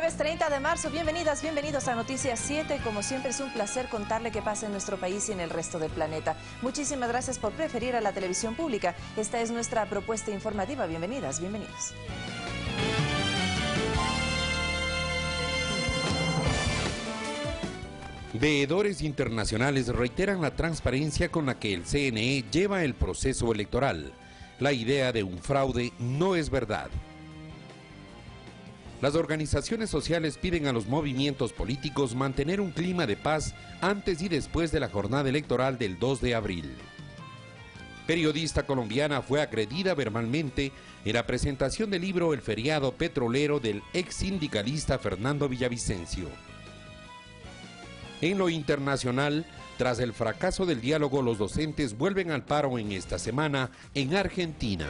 Jueves 30 de marzo, bienvenidas, bienvenidos a Noticias 7. Como siempre es un placer contarle qué pasa en nuestro país y en el resto del planeta. Muchísimas gracias por preferir a la televisión pública. Esta es nuestra propuesta informativa. Bienvenidas, bienvenidos. Veedores internacionales reiteran la transparencia con la que el CNE lleva el proceso electoral. La idea de un fraude no es verdad. Las organizaciones sociales piden a los movimientos políticos mantener un clima de paz antes y después de la jornada electoral del 2 de abril. Periodista colombiana fue agredida verbalmente en la presentación del libro El feriado petrolero del ex sindicalista Fernando Villavicencio. En lo internacional, tras el fracaso del diálogo, los docentes vuelven al paro en esta semana en Argentina.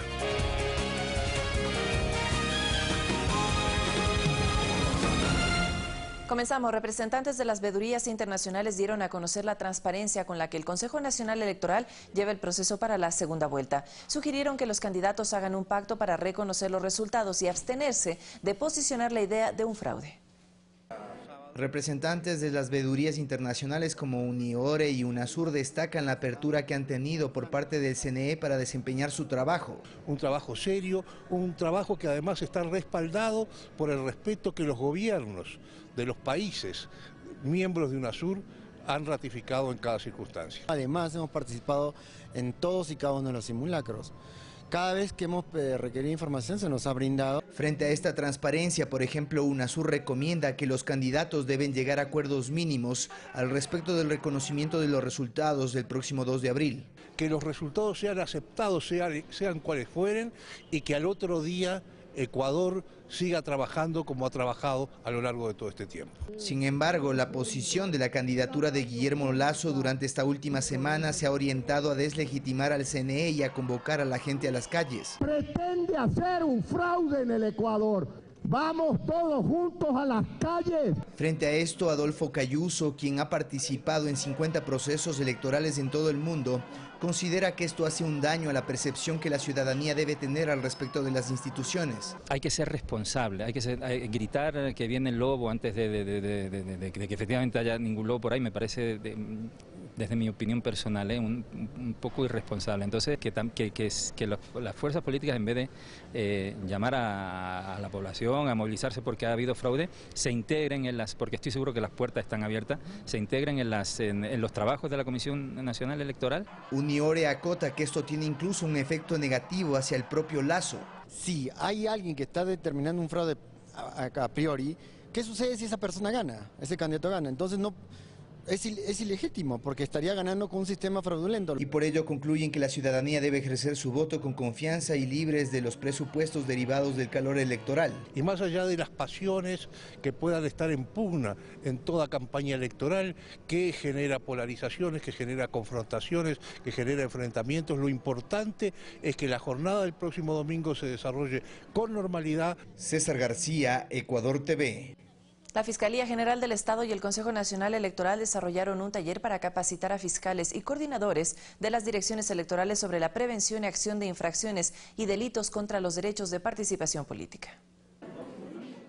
Comenzamos. Representantes de las veedurías internacionales dieron a conocer la transparencia con la que el Consejo Nacional Electoral lleva el proceso para la segunda vuelta. Sugirieron que los candidatos hagan un pacto para reconocer los resultados y abstenerse de posicionar la idea de un fraude. Representantes de las veedurías internacionales como Uniore y UNASUR destacan la apertura que han tenido por parte del CNE para desempeñar su trabajo. Un trabajo serio, un trabajo que además está respaldado por el respeto que los gobiernos de los países miembros de UNASUR han ratificado en cada circunstancia. Además hemos participado en todos y cada uno de los simulacros. Cada vez que hemos requerido información se nos ha brindado. Frente a esta transparencia, por ejemplo, UNASUR recomienda que los candidatos deben llegar a acuerdos mínimos al respecto del reconocimiento de los resultados del próximo 2 de abril. Que los resultados sean aceptados, sean cuales fueren, y que al otro día Ecuador siga trabajando como ha trabajado a lo largo de todo este tiempo. Sin embargo, la posición de la candidatura de Guillermo Lasso durante esta última semana se ha orientado a deslegitimar al CNE y a convocar a la gente a las calles. Pretende hacer un fraude en el Ecuador. ¡Vamos todos juntos a las calles! Frente a esto, Adolfo Cayuso, quien ha participado en 50 procesos electorales en todo el mundo, considera que esto hace un daño a la percepción que la ciudadanía debe tener al respecto de las instituciones. Hay que ser responsable, hay que gritar que viene el lobo antes de que efectivamente haya ningún lobo por ahí, me parece, desde mi opinión personal, un poco irresponsable. Entonces, que las fuerzas políticas, en vez de llamar a la población a movilizarse porque ha habido fraude, se integren porque estoy seguro que las puertas están abiertas, se integren en los trabajos de la Comisión Nacional Electoral. Uniore acota que esto tiene incluso un efecto negativo hacia el propio Lasso. Si hay alguien que está determinando un fraude a priori, ¿qué sucede si esa persona gana, ese candidato gana? Entonces no... Es ilegítimo, porque estaría ganando con un sistema fraudulento. Y por ello concluyen que la ciudadanía debe ejercer su voto con confianza y libres de los presupuestos derivados del calor electoral. Y más allá de las pasiones que puedan estar en pugna en toda campaña electoral, que genera polarizaciones, que genera confrontaciones, que genera enfrentamientos, lo importante es que la jornada del próximo domingo se desarrolle con normalidad. César García, Ecuador TV. La Fiscalía General del Estado y el Consejo Nacional Electoral desarrollaron un taller para capacitar a fiscales y coordinadores de las direcciones electorales sobre la prevención y acción de infracciones y delitos contra los derechos de participación política.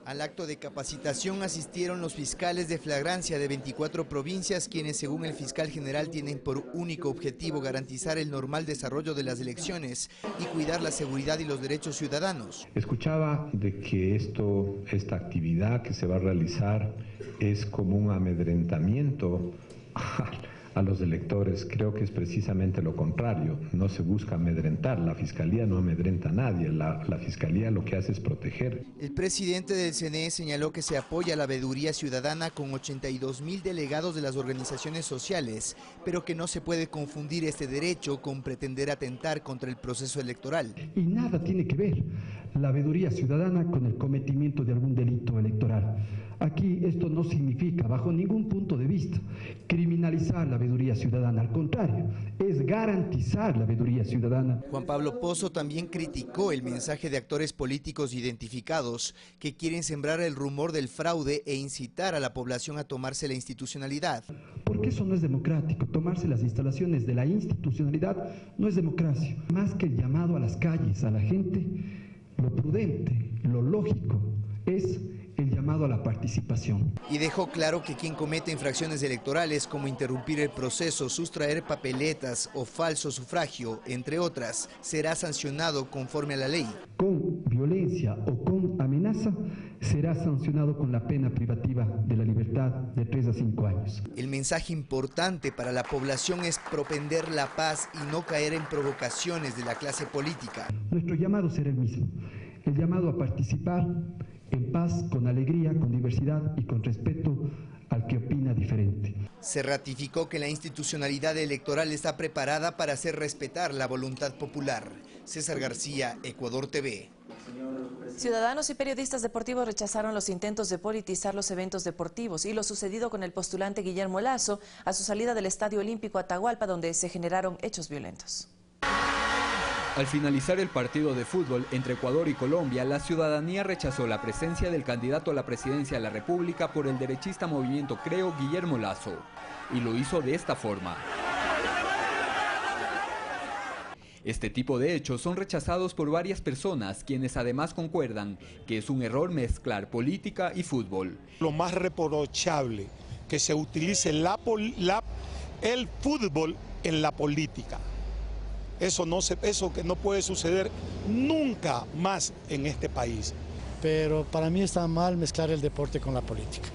Al acto de capacitación asistieron los fiscales de flagrancia de 24 provincias, quienes según el fiscal general tienen por único objetivo garantizar el normal desarrollo de las elecciones y cuidar la seguridad y los derechos ciudadanos. Escuchaba de que esta actividad que se va a realizar es como un amedrentamiento a los electores. Creo que es precisamente lo contrario, no se busca amedrentar, la Fiscalía no amedrenta a nadie, la Fiscalía lo que hace es proteger. El presidente del CNE señaló que se apoya a la veeduría ciudadana con 82.000 delegados de las organizaciones sociales, pero que no se puede confundir este derecho con pretender atentar contra el proceso electoral. Y nada tiene que ver la veeduría ciudadana con el cometimiento de algún delito electoral. Aquí esto no significa, bajo ningún punto de vista, criminalizar la veeduría ciudadana. Al contrario, es garantizar la veeduría ciudadana. Juan Pablo Pozo también criticó el mensaje de actores políticos identificados que quieren sembrar el rumor del fraude e incitar a la población a tomarse la institucionalidad. Porque eso no es democrático. Tomarse las instalaciones de la institucionalidad no es democracia. Más que el llamado a las calles, a la gente, lo prudente, lo lógico es el llamado a la participación. Y dejó claro que quien cometa infracciones electorales como interrumpir el proceso, sustraer papeletas o falso sufragio, entre otras, será sancionado conforme a la ley. Con violencia o con amenaza será sancionado con la pena privativa de la libertad de 3 a 5 años. El mensaje importante para la población es propender la paz y no caer en provocaciones de la clase política. Nuestro llamado será el mismo, el llamado a participar en paz, con alegría, con diversidad y con respeto al que opina diferente. Se ratificó que la institucionalidad electoral está preparada para hacer respetar la voluntad popular. César García, Ecuador TV. Ciudadanos y periodistas deportivos rechazaron los intentos de politizar los eventos deportivos y lo sucedido con el postulante Guillermo Lasso a su salida del Estadio Olímpico Atahualpa, donde se generaron hechos violentos. Al finalizar el partido de fútbol entre Ecuador y Colombia, la ciudadanía rechazó la presencia del candidato a la presidencia de la República por el derechista Movimiento Creo, Guillermo Lasso, y lo hizo de esta forma. Este tipo de hechos son rechazados por varias personas, quienes además concuerdan que es un error mezclar política y fútbol. Lo más reprochable, que se utilice el fútbol en la política. Eso que no puede suceder nunca más en este país. Pero para mí está mal mezclar el deporte con la política.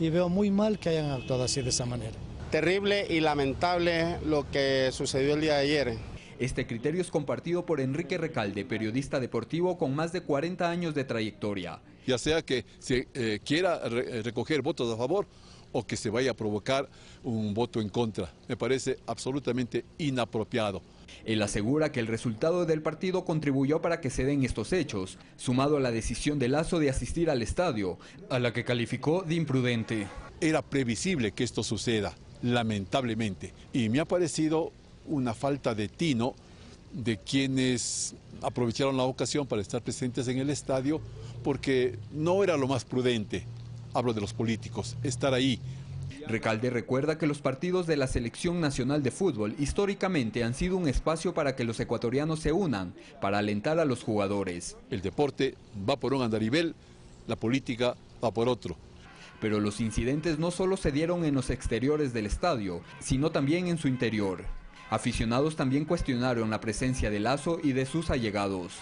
Y veo muy mal que hayan actuado así de esa manera. Terrible y lamentable lo que sucedió el día de ayer. Este criterio es compartido por Enrique Recalde, periodista deportivo con más de 40 años de trayectoria. Ya sea que se quiera recoger votos a favor o que se vaya a provocar un voto en contra. Me parece absolutamente inapropiado. Él asegura que el resultado del partido contribuyó para que se den estos hechos, sumado a la decisión de Lasso de asistir al estadio, a la que calificó de imprudente. Era previsible que esto suceda, lamentablemente, y me ha parecido una falta de tino de quienes aprovecharon la ocasión para estar presentes en el estadio, porque no era lo más prudente, hablo de los políticos, estar ahí. Recalde recuerda que los partidos de la Selección Nacional de Fútbol históricamente han sido un espacio para que los ecuatorianos se unan, para alentar a los jugadores. El deporte va por un andarivel, la política va por otro. Pero los incidentes no solo se dieron en los exteriores del estadio, sino también en su interior. Aficionados también cuestionaron la presencia de Lasso y de sus allegados.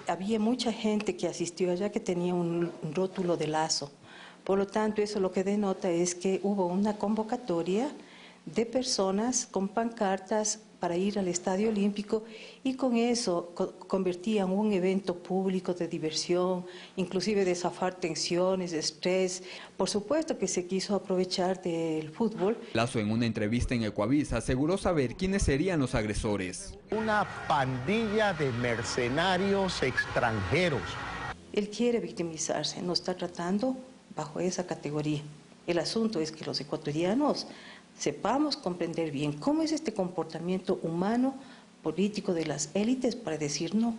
Había mucha gente que asistió allá que tenía un rótulo de Lasso. Por lo tanto, eso lo que denota es que hubo una convocatoria de personas con pancartas para ir al Estadio Olímpico y con eso convertían un evento público de diversión, inclusive de zafar tensiones, estrés. Por supuesto que se quiso aprovechar del fútbol. Lasso, en una entrevista en Ecuavisa, aseguró saber quiénes serían los agresores. Una pandilla de mercenarios extranjeros. Él quiere victimizarse, no está tratando bajo esa categoría. El asunto es que los ecuatorianos sepamos comprender bien cómo es este comportamiento humano político de las élites para decir no,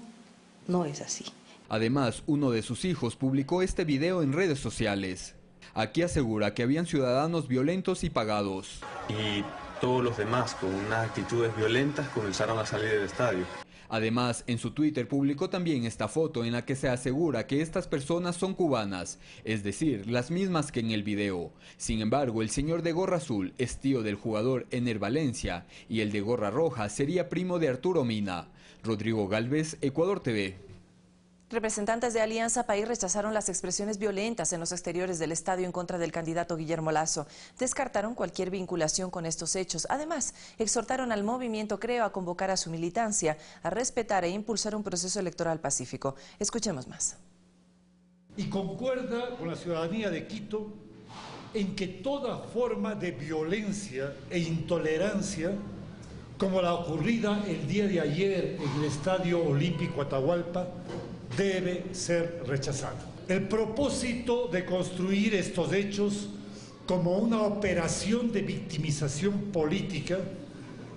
no es así. Además, uno de sus hijos publicó este video en redes sociales. Aquí asegura que habían ciudadanos violentos y pagados. Y todos los demás, con unas actitudes violentas, comenzaron a salir del estadio. Además, en su Twitter publicó también esta foto en la que se asegura que estas personas son cubanas, es decir, las mismas que en el video. Sin embargo, el señor de gorra azul es tío del jugador Ener Valencia y el de gorra roja sería primo de Arturo Mina. Rodrigo Galvez, Ecuador TV. Representantes de Alianza País rechazaron las expresiones violentas en los exteriores del estadio en contra del candidato Guillermo Lasso. Descartaron cualquier vinculación con estos hechos. Además, exhortaron al movimiento Creo a convocar a su militancia a respetar e impulsar un proceso electoral pacífico. Escuchemos más. Y concuerda con la ciudadanía de Quito en que toda forma de violencia e intolerancia, como la ocurrida el día de ayer en el Estadio Olímpico Atahualpa, debe ser rechazado. El propósito de construir estos hechos como una operación de victimización política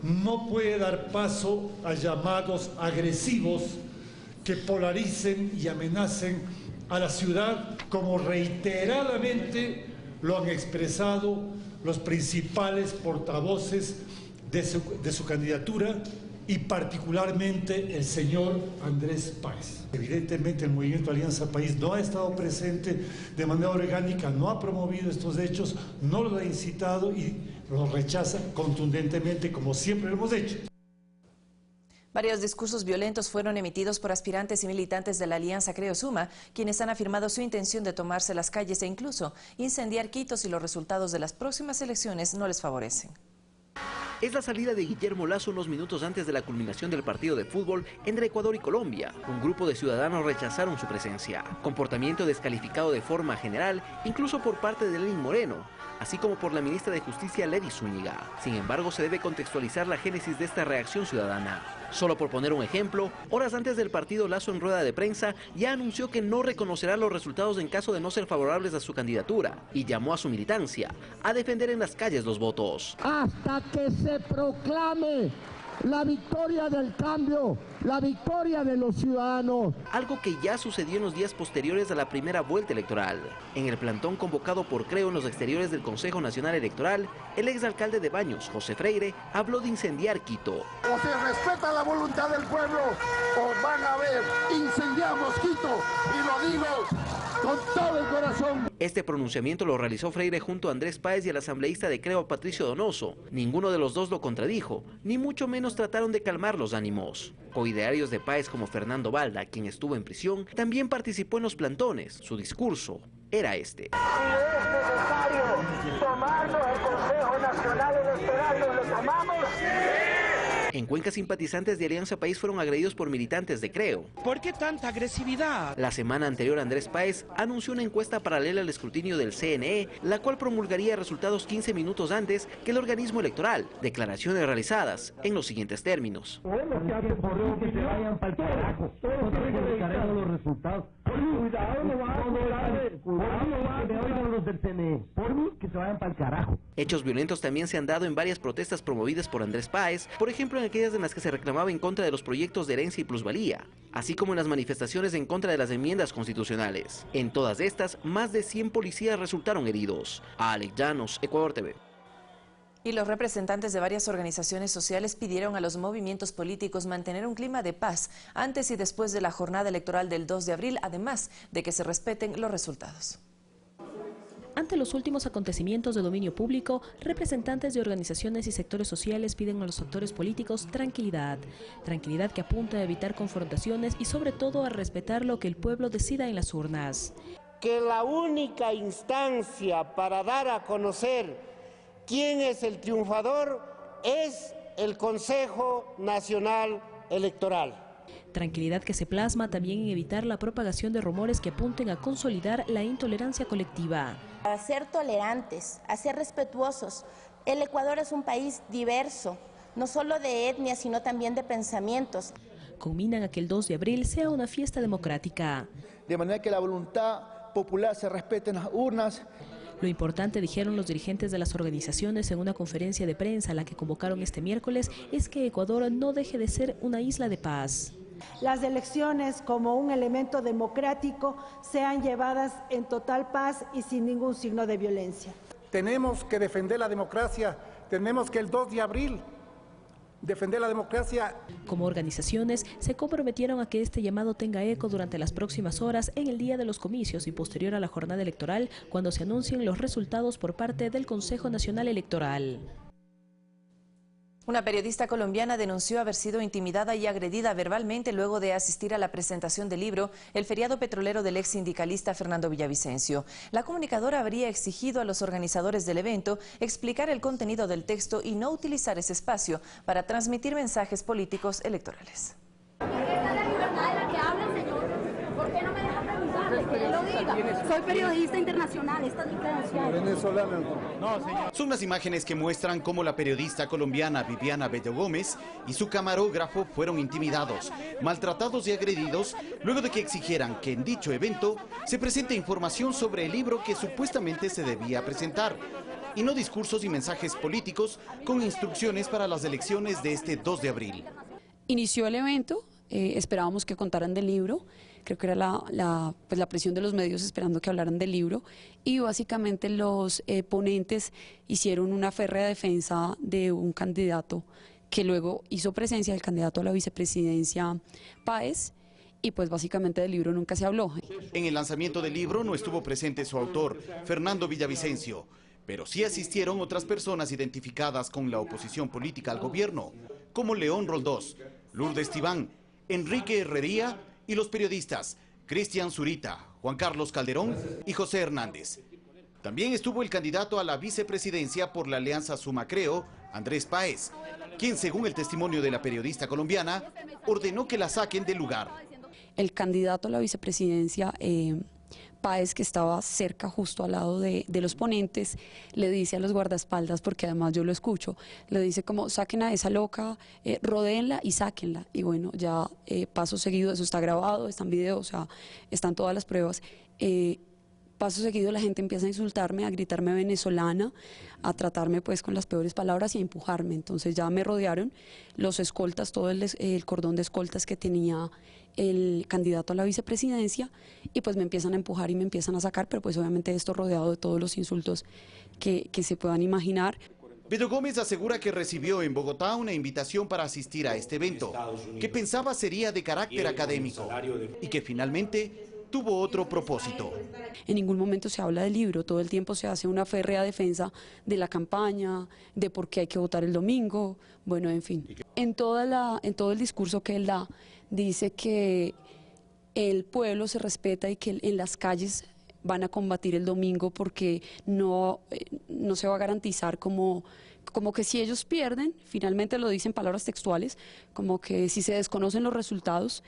no puede dar paso a llamados agresivos que polaricen y amenacen a la ciudad, como reiteradamente lo han expresado los principales portavoces de su candidatura y particularmente el señor Andrés Páez. Evidentemente el movimiento Alianza País no ha estado presente de manera orgánica, no ha promovido estos hechos, no los ha incitado y los rechaza contundentemente como siempre lo hemos hecho. Varios discursos violentos fueron emitidos por aspirantes y militantes de la Alianza Creo Suma, quienes han afirmado su intención de tomarse las calles e incluso incendiar Quito si los resultados de las próximas elecciones no les favorecen. Es la salida de Guillermo Lasso unos minutos antes de la culminación del partido de fútbol entre Ecuador y Colombia. Un grupo de ciudadanos rechazaron su presencia. Comportamiento descalificado de forma general, incluso por parte de Lenín Moreno, así como por la ministra de Justicia Lady Zúñiga. Sin embargo, se debe contextualizar la génesis de esta reacción ciudadana. Solo por poner un ejemplo, horas antes del partido, Lasso en rueda de prensa ya anunció que no reconocerá los resultados en caso de no ser favorables a su candidatura y llamó a su militancia a defender en las calles los votos. Hasta que se proclame la victoria del cambio, la victoria de los ciudadanos. Algo que ya sucedió en los días posteriores a la primera vuelta electoral. En el plantón convocado por Creo en los exteriores del Consejo Nacional Electoral, el exalcalde de Baños, José Freire, habló de incendiar Quito. O se respeta la voluntad del pueblo, o van a ver, incendiamos Quito, y lo digo con todo el corazón. Este pronunciamiento lo realizó Freire junto a Andrés Páez y al asambleísta de Creo, Patricio Donoso. Ninguno de los dos lo contradijo, ni mucho menos trataron de calmar los ánimos. Coidearios de Páez como Fernando Balda, quien estuvo en prisión, también participó en los plantones. Su discurso era este. Si es necesario tomarnos el Consejo Nacional Electoral, ¿nos lo tomamos? En Cuenca, simpatizantes de Alianza País fueron agredidos por militantes de Creo. ¿Por qué tanta agresividad? La semana anterior, Andrés Páez anunció una encuesta paralela al escrutinio del CNE, la cual promulgaría resultados 15 minutos antes que el organismo electoral. Declaraciones realizadas en los siguientes términos. Que se vayan para el carajo. Todos los resultados. Cuidado, no va a que oigan los del CNE. Por mí, que se vayan para el carajo. Hechos violentos también se han dado en varias protestas promovidas por Andrés Páez, por ejemplo en aquellas en las que se reclamaba en contra de los proyectos de herencia y plusvalía, así como en las manifestaciones en contra de las enmiendas constitucionales. En todas estas, más de 100 policías resultaron heridos. Alex Llanos, Ecuador TV. Y los representantes de varias organizaciones sociales pidieron a los movimientos políticos mantener un clima de paz antes y después de la jornada electoral del 2 de abril, además de que se respeten los resultados. Ante los últimos acontecimientos de dominio público, representantes de organizaciones y sectores sociales piden a los actores políticos tranquilidad. Tranquilidad que apunta a evitar confrontaciones y sobre todo a respetar lo que el pueblo decida en las urnas. Que la única instancia para dar a conocer quién es el triunfador es el Consejo Nacional Electoral. Tranquilidad que se plasma también en evitar la propagación de rumores que apunten a consolidar la intolerancia colectiva. A ser tolerantes, a ser respetuosos. El Ecuador es un país diverso, no solo de etnia, sino también de pensamientos. Culminan a que el 2 de abril sea una fiesta democrática. De manera que la voluntad popular se respete en las urnas. Lo importante, dijeron los dirigentes de las organizaciones en una conferencia de prensa a la que convocaron este miércoles, es que Ecuador no deje de ser una isla de paz. Las elecciones como un elemento democrático sean llevadas en total paz y sin ningún signo de violencia. Tenemos que defender la democracia, tenemos que el 2 de abril defender la democracia. Como organizaciones se comprometieron a que este llamado tenga eco durante las próximas horas en el día de los comicios y posterior a la jornada electoral, cuando se anuncien los resultados por parte del Consejo Nacional Electoral. Una periodista colombiana denunció haber sido intimidada y agredida verbalmente luego de asistir a la presentación del libro El feriado petrolero del ex sindicalista Fernando Villavicencio. La comunicadora habría exigido a los organizadores del evento explicar el contenido del texto y no utilizar ese espacio para transmitir mensajes políticos electorales. Soy periodista internacional, esta es mi credencial. Venezolano. No, señor. Son las imágenes que muestran cómo la periodista colombiana Viviana Bello Gómez y su camarógrafo fueron intimidados, maltratados y agredidos luego de que exigieran que en dicho evento se presente información sobre el libro que supuestamente se debía presentar y no discursos y mensajes políticos con instrucciones para las elecciones de este 2 de abril. Inició el evento, esperábamos que contaran del libro. Creo que era la presión de los medios esperando que hablaran del libro y básicamente los ponentes hicieron una férrea defensa de un candidato que luego hizo presencia del candidato a la vicepresidencia Páez, y pues básicamente del libro nunca se habló. En el lanzamiento del libro no estuvo presente su autor, Fernando Villavicencio, pero sí asistieron otras personas identificadas con la oposición política al gobierno, como León Roldós, Lourdes Tibán, Enrique Herrería y los periodistas Cristian Zurita, Juan Carlos Calderón y José Hernández. También estuvo el candidato a la vicepresidencia por la Alianza Sumacreo, Andrés Páez, quien, según el testimonio de la periodista colombiana, ordenó que la saquen del lugar. El candidato a la vicepresidencia, Páez, que estaba cerca, justo al lado de los ponentes, le dice a los guardaespaldas, porque además yo lo escucho, le dice como saquen a esa loca, rodéenla y sáquenla. Y bueno, ya paso seguido, eso está grabado, está en video, o sea, están todas las pruebas. Paso seguido la gente empieza a insultarme, a gritarme venezolana, a tratarme pues con las peores palabras y a empujarme. Entonces ya me rodearon los escoltas, todo el cordón de escoltas que tenía el candidato a la vicepresidencia, y pues me empiezan a empujar y me empiezan a sacar, pero pues obviamente esto rodeado de todos los insultos que se puedan imaginar. Bello Gómez asegura que recibió en Bogotá una invitación para asistir a este evento, que pensaba sería de carácter académico y que finalmente tuvo otro propósito. En ningún momento se habla del libro, todo el tiempo se hace una férrea defensa de la campaña, de por qué hay que votar el domingo, bueno, en fin. En todo el discurso que él da, dice que el pueblo se respeta y que en las calles van a combatir el domingo porque no se va a garantizar como que si ellos pierden, finalmente lo dicen palabras textuales, como que si se desconocen los resultados,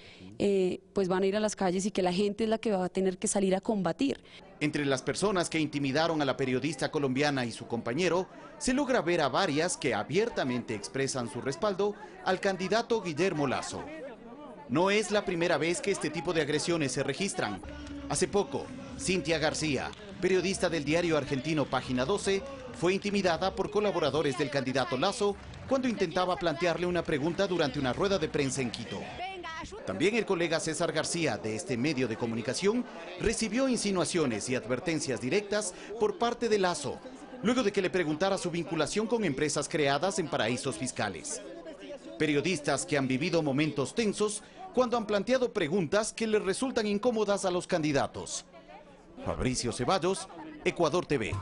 pues van a ir a las calles y que la gente es la que va a tener que salir a combatir. Entre las personas que intimidaron a la periodista colombiana y su compañero, se logra ver a varias que abiertamente expresan su respaldo al candidato Guillermo Lasso. No es la primera vez que este tipo de agresiones se registran. Hace poco, Cintia García, periodista del diario argentino Página 12, fue intimidada por colaboradores del candidato Lasso cuando intentaba plantearle una pregunta durante una rueda de prensa en Quito. También el colega César García, de este medio de comunicación, recibió insinuaciones y advertencias directas por parte de Lasso, luego de que le preguntara su vinculación con empresas creadas en paraísos fiscales. Periodistas que han vivido momentos tensos cuando han planteado preguntas que les resultan incómodas a los candidatos. Fabricio Ceballos, Ecuador TV.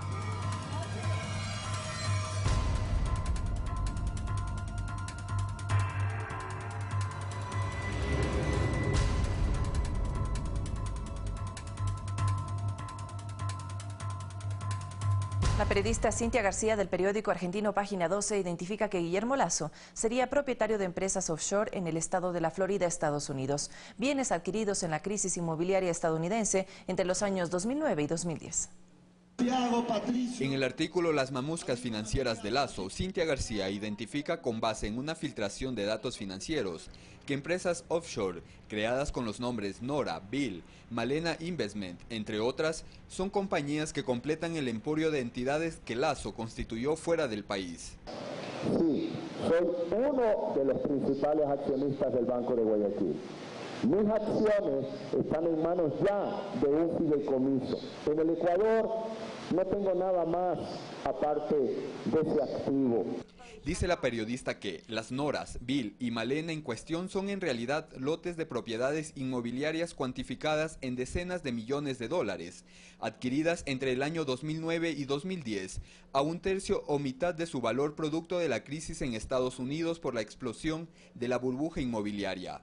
La periodista Cintia García del periódico argentino Página 12 identifica que Guillermo Lasso sería propietario de empresas offshore en el estado de la Florida, Estados Unidos, bienes adquiridos en la crisis inmobiliaria estadounidense entre los años 2009 y 2010. En el artículo Las mamuscas financieras de Lasso, Cintia García identifica con base en una filtración de datos financieros que empresas offshore creadas con los nombres Nora, Bill, Malena Investment, entre otras, son compañías que completan el emporio de entidades que Lasso constituyó fuera del país. Sí, soy uno de los principales accionistas del Banco de Guayaquil. Mis acciones están en manos ya de un fideicomiso. En el Ecuador no tengo nada más aparte de ese activo. Dice la periodista que las Noras, Bill y Malena en cuestión son en realidad lotes de propiedades inmobiliarias cuantificadas en decenas de millones de dólares, adquiridas entre el año 2009 y 2010, a un tercio o mitad de su valor producto de la crisis en Estados Unidos por la explosión de la burbuja inmobiliaria.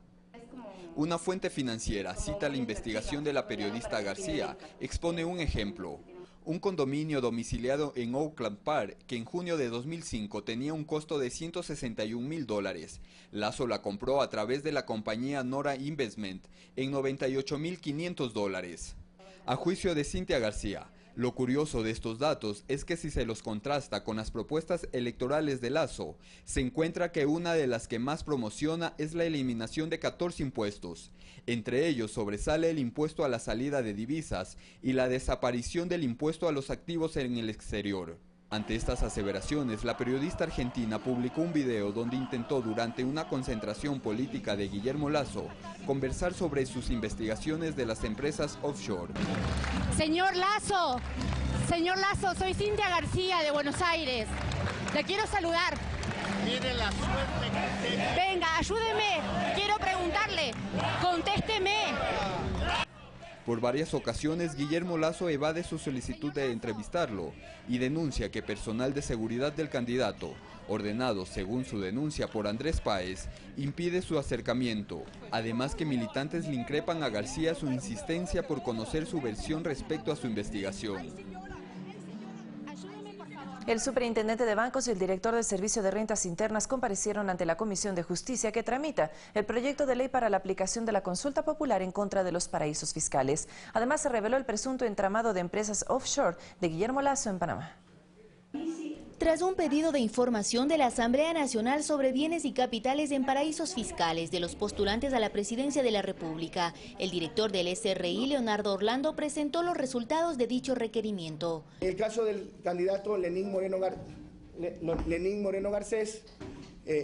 Una fuente financiera cita la investigación de la periodista García, expone un ejemplo. Un condominio domiciliado en Oakland Park, que en junio de 2005 tenía un costo de $161.000. Lasso la compró a través de la compañía Nora Investment en $98.500. A juicio de Cintia García, lo curioso de estos datos es que si se los contrasta con las propuestas electorales de Lasso, se encuentra que una de las que más promociona es la eliminación de 14 impuestos. Entre ellos sobresale el impuesto a la salida de divisas y la desaparición del impuesto a los activos en el exterior. Ante estas aseveraciones, la periodista argentina publicó un video donde intentó durante una concentración política de Guillermo Lasso conversar sobre sus investigaciones de las empresas offshore. Señor Lasso, soy Cintia García de Buenos Aires. La quiero saludar. Mire la suerte que tengo. Venga, ayúdeme. Quiero preguntarle. Contésteme. Por varias ocasiones, Guillermo Lasso evade su solicitud de entrevistarlo y denuncia que personal de seguridad del candidato, ordenado según su denuncia por Andrés Páez, impide su acercamiento. Además que militantes le increpan a García su insistencia por conocer su versión respecto a su investigación. El superintendente de bancos y el director del Servicio de Rentas Internas comparecieron ante la Comisión de Justicia que tramita el proyecto de ley para la aplicación de la consulta popular en contra de los paraísos fiscales. Además, se reveló el presunto entramado de empresas offshore de Guillermo Lasso en Panamá. Tras un pedido de información de la Asamblea Nacional sobre bienes y capitales en paraísos fiscales de los postulantes a la presidencia de la República, el director del SRI, Leonardo Orlando, presentó los resultados de dicho requerimiento. En el caso del candidato Lenín Moreno Garcés,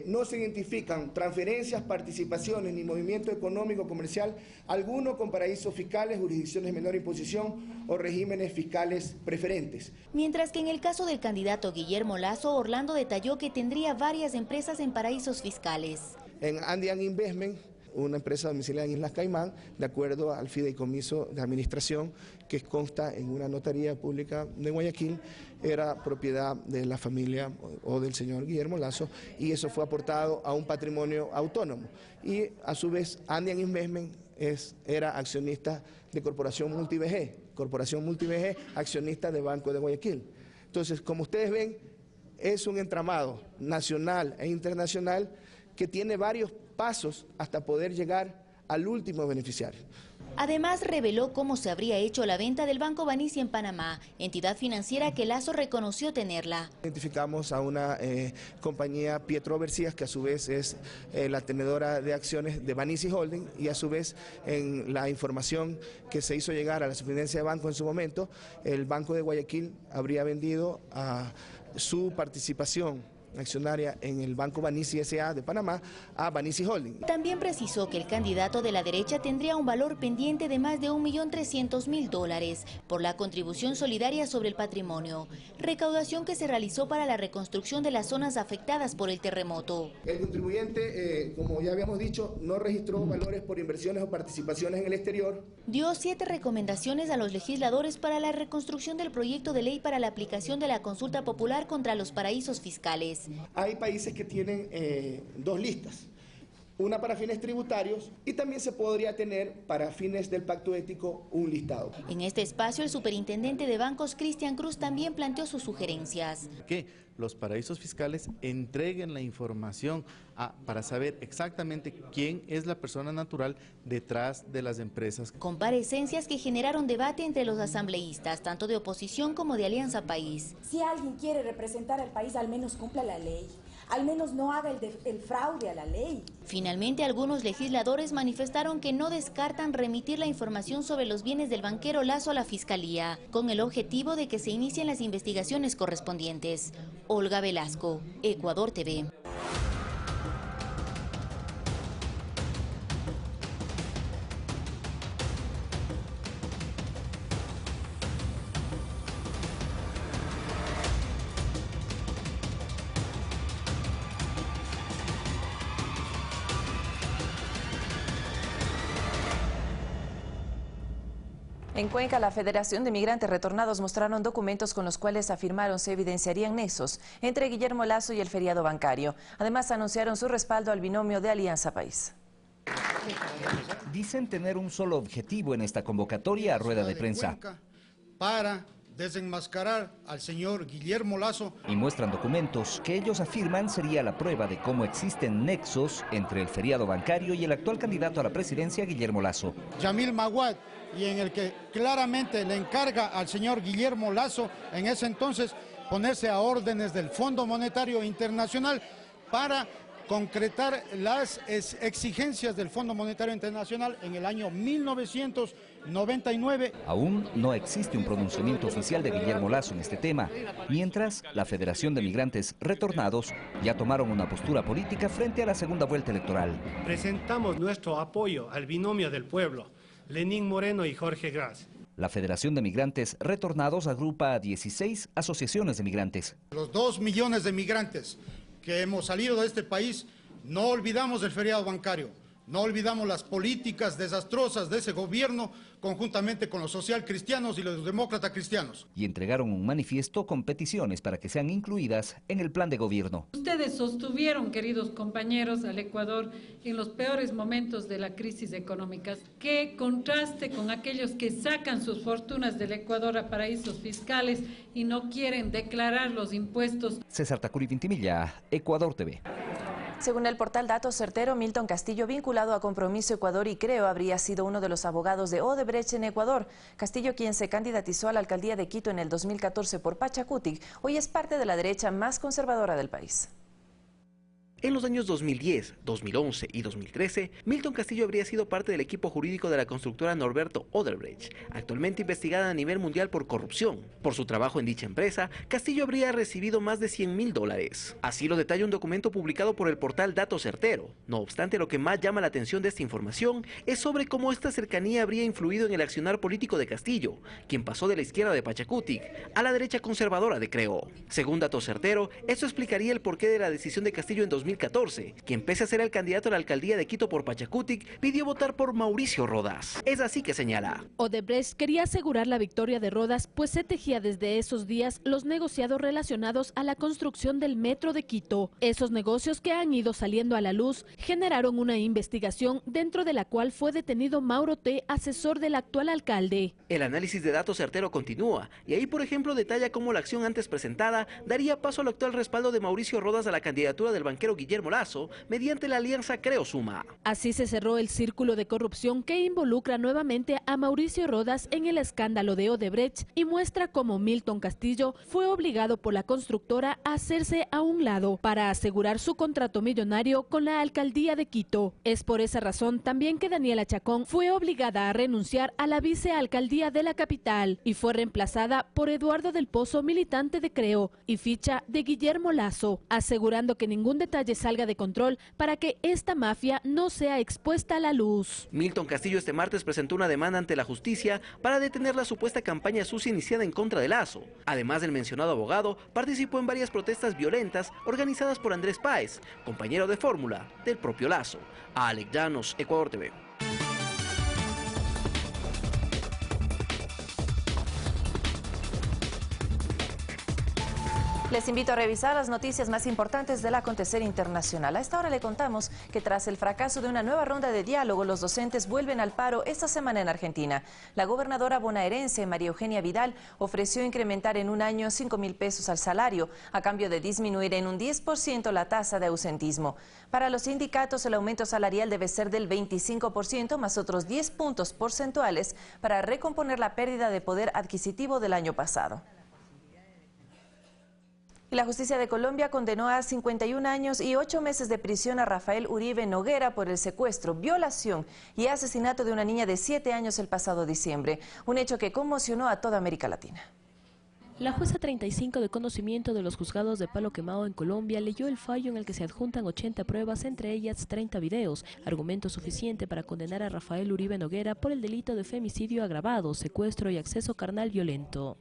no se identifican transferencias, participaciones ni movimiento económico comercial alguno con paraísos fiscales, jurisdicciones de menor imposición o regímenes fiscales preferentes. Mientras que en el caso del candidato Guillermo Lasso, Orlando detalló que tendría varias empresas en paraísos fiscales. En Andean Investment, una empresa domiciliada en Islas Caimán, de acuerdo al fideicomiso de administración que consta en una notaría pública de Guayaquil, era propiedad de la familia o del señor Guillermo Lasso, y eso fue aportado a un patrimonio autónomo. Y a su vez, Andean Investment era accionista de Corporación MultiVG, accionista de Banco de Guayaquil. Entonces, como ustedes ven, es un entramado nacional e internacional que tiene varios pasos hasta poder llegar al último beneficiario. Además, reveló cómo se habría hecho la venta del Banco Banissi en Panamá, entidad financiera que Lasso reconoció tenerla. Identificamos a una compañía Pietro Overseas, que a su vez es la tenedora de acciones de Banissi Holding, y a su vez en la información que se hizo llegar a la superintendencia de banco en su momento, el Banco de Guayaquil habría vendido a su participación accionaria en el Banco Banissi S.A. de Panamá a Banissi Holding. También precisó que el candidato de la derecha tendría un valor pendiente de más de $1.300.000 por la contribución solidaria sobre el patrimonio, recaudación que se realizó para la reconstrucción de las zonas afectadas por el terremoto. El contribuyente, como ya habíamos dicho, no registró valores por inversiones o participaciones en el exterior. Dio 7 recomendaciones a los legisladores para la reconstrucción del proyecto de ley para la aplicación de la consulta popular contra los paraísos fiscales. Hay países que tienen 2 listas, una para fines tributarios y también se podría tener para fines del pacto ético un listado. En este espacio, el superintendente de bancos, Cristian Cruz, también planteó sus sugerencias. Que los paraísos fiscales entreguen la información para saber exactamente quién es la persona natural detrás de las empresas. Comparecencias que generaron debate entre los asambleístas, tanto de oposición como de Alianza País. Si alguien quiere representar al país, al menos cumpla la ley. Al menos no haga el fraude a la ley. Finalmente, algunos legisladores manifestaron que no descartan remitir la información sobre los bienes del banquero Lasso a la Fiscalía, con el objetivo de que se inicien las investigaciones correspondientes. Olga Velasco, Ecuador TV. En Cuenca, la Federación de Migrantes Retornados mostraron documentos con los cuales afirmaron se evidenciarían nexos entre Guillermo Lasso y el feriado bancario. Además, anunciaron su respaldo al binomio de Alianza País. Dicen tener un solo objetivo en esta convocatoria a rueda de prensa. Para desenmascarar al señor Guillermo Lasso. Y muestran documentos que ellos afirman sería la prueba de cómo existen nexos entre el feriado bancario y el actual candidato a la presidencia, Guillermo Lasso. Yamil Maguad, y en el que claramente le encarga al señor Guillermo Lasso en ese entonces ponerse a órdenes del Fondo Monetario Internacional para concretar las exigencias del Fondo Monetario Internacional en el año 1999. Aún no existe un pronunciamiento oficial de Guillermo Lasso en este tema, mientras la Federación de Migrantes Retornados ya tomaron una postura política frente a la segunda vuelta electoral. Presentamos nuestro apoyo al binomio del pueblo, Lenín Moreno y Jorge Gras. La Federación de Migrantes Retornados agrupa a 16 asociaciones de migrantes. Los 2 millones de migrantes que hemos salido de este país, no olvidamos el feriado bancario, no olvidamos las políticas desastrosas de ese gobierno conjuntamente con los social cristianos y los demócratas cristianos. Y entregaron un manifiesto con peticiones para que sean incluidas en el plan de gobierno. Ustedes sostuvieron, queridos compañeros, al Ecuador en los peores momentos de la crisis económica. Qué contraste con aquellos que sacan sus fortunas del Ecuador a paraísos fiscales y no quieren declarar los impuestos. César Tacuri Vintimilla, Ecuador TV. Según el portal Datos Certero, Milton Castillo, vinculado a Compromiso Ecuador y Creo, habría sido uno de los abogados de Odebrecht en Ecuador. Castillo, quien se candidatizó a la alcaldía de Quito en el 2014 por Pachacutic, hoy es parte de la derecha más conservadora del país. En los años 2010, 2011 y 2013, Milton Castillo habría sido parte del equipo jurídico de la constructora Norberto Odebrecht, actualmente investigada a nivel mundial por corrupción. Por su trabajo en dicha empresa, Castillo habría recibido más de $100.000. Así lo detalla un documento publicado por el portal Datos Certero. No obstante, lo que más llama la atención de esta información es sobre cómo esta cercanía habría influido en el accionar político de Castillo, quien pasó de la izquierda de Pachacutic a la derecha conservadora de Creo. Según Datos Certero, esto explicaría el porqué de la decisión de Castillo en 2014, quien pese a ser el candidato a la alcaldía de Quito por Pachacutic, pidió votar por Mauricio Rodas. Es así que señala. Odebrecht quería asegurar la victoria de Rodas, pues se tejía desde esos días los negociados relacionados a la construcción del metro de Quito. Esos negocios que han ido saliendo a la luz generaron una investigación dentro de la cual fue detenido Mauro T., asesor del actual alcalde. El análisis de Datos Certero continúa y ahí, por ejemplo, detalla cómo la acción antes presentada daría paso al actual respaldo de Mauricio Rodas a la candidatura del banquero Guillermo Lasso mediante la alianza Creo Suma. Así se cerró el círculo de corrupción que involucra nuevamente a Mauricio Rodas en el escándalo de Odebrecht y muestra cómo Milton Castillo fue obligado por la constructora a hacerse a un lado para asegurar su contrato millonario con la alcaldía de Quito. Es por esa razón también que Daniela Chacón fue obligada a renunciar a la vicealcaldía de la capital y fue reemplazada por Eduardo del Pozo, militante de Creo y ficha de Guillermo Lasso, asegurando que ningún detalle salga de control para que esta mafia no sea expuesta a la luz. Milton Castillo este martes presentó una demanda ante la justicia para detener la supuesta campaña sucia iniciada en contra de Lasso. Además del mencionado abogado, participó en varias protestas violentas organizadas por Andrés Páez, compañero de fórmula del propio Lasso. Alex Llanos, Ecuador TV. Les invito a revisar las noticias más importantes del acontecer internacional. A esta hora le contamos que tras el fracaso de una nueva ronda de diálogo, los docentes vuelven al paro esta semana en Argentina. La gobernadora bonaerense, María Eugenia Vidal, ofreció incrementar en un año 5.000 pesos al salario, a cambio de disminuir en un 10% la tasa de ausentismo. Para los sindicatos, el aumento salarial debe ser del 25% más otros 10 puntos porcentuales para recomponer la pérdida de poder adquisitivo del año pasado. Y la justicia de Colombia condenó a 51 años y 8 meses de prisión a Rafael Uribe Noguera por el secuestro, violación y asesinato de una niña de 7 años el pasado diciembre, un hecho que conmocionó a toda América Latina. La jueza 35 de conocimiento de los juzgados de Palo Quemado en Colombia leyó el fallo en el que se adjuntan 80 pruebas, entre ellas 30 videos, argumento suficiente para condenar a Rafael Uribe Noguera por el delito de femicidio agravado, secuestro y acceso carnal violento.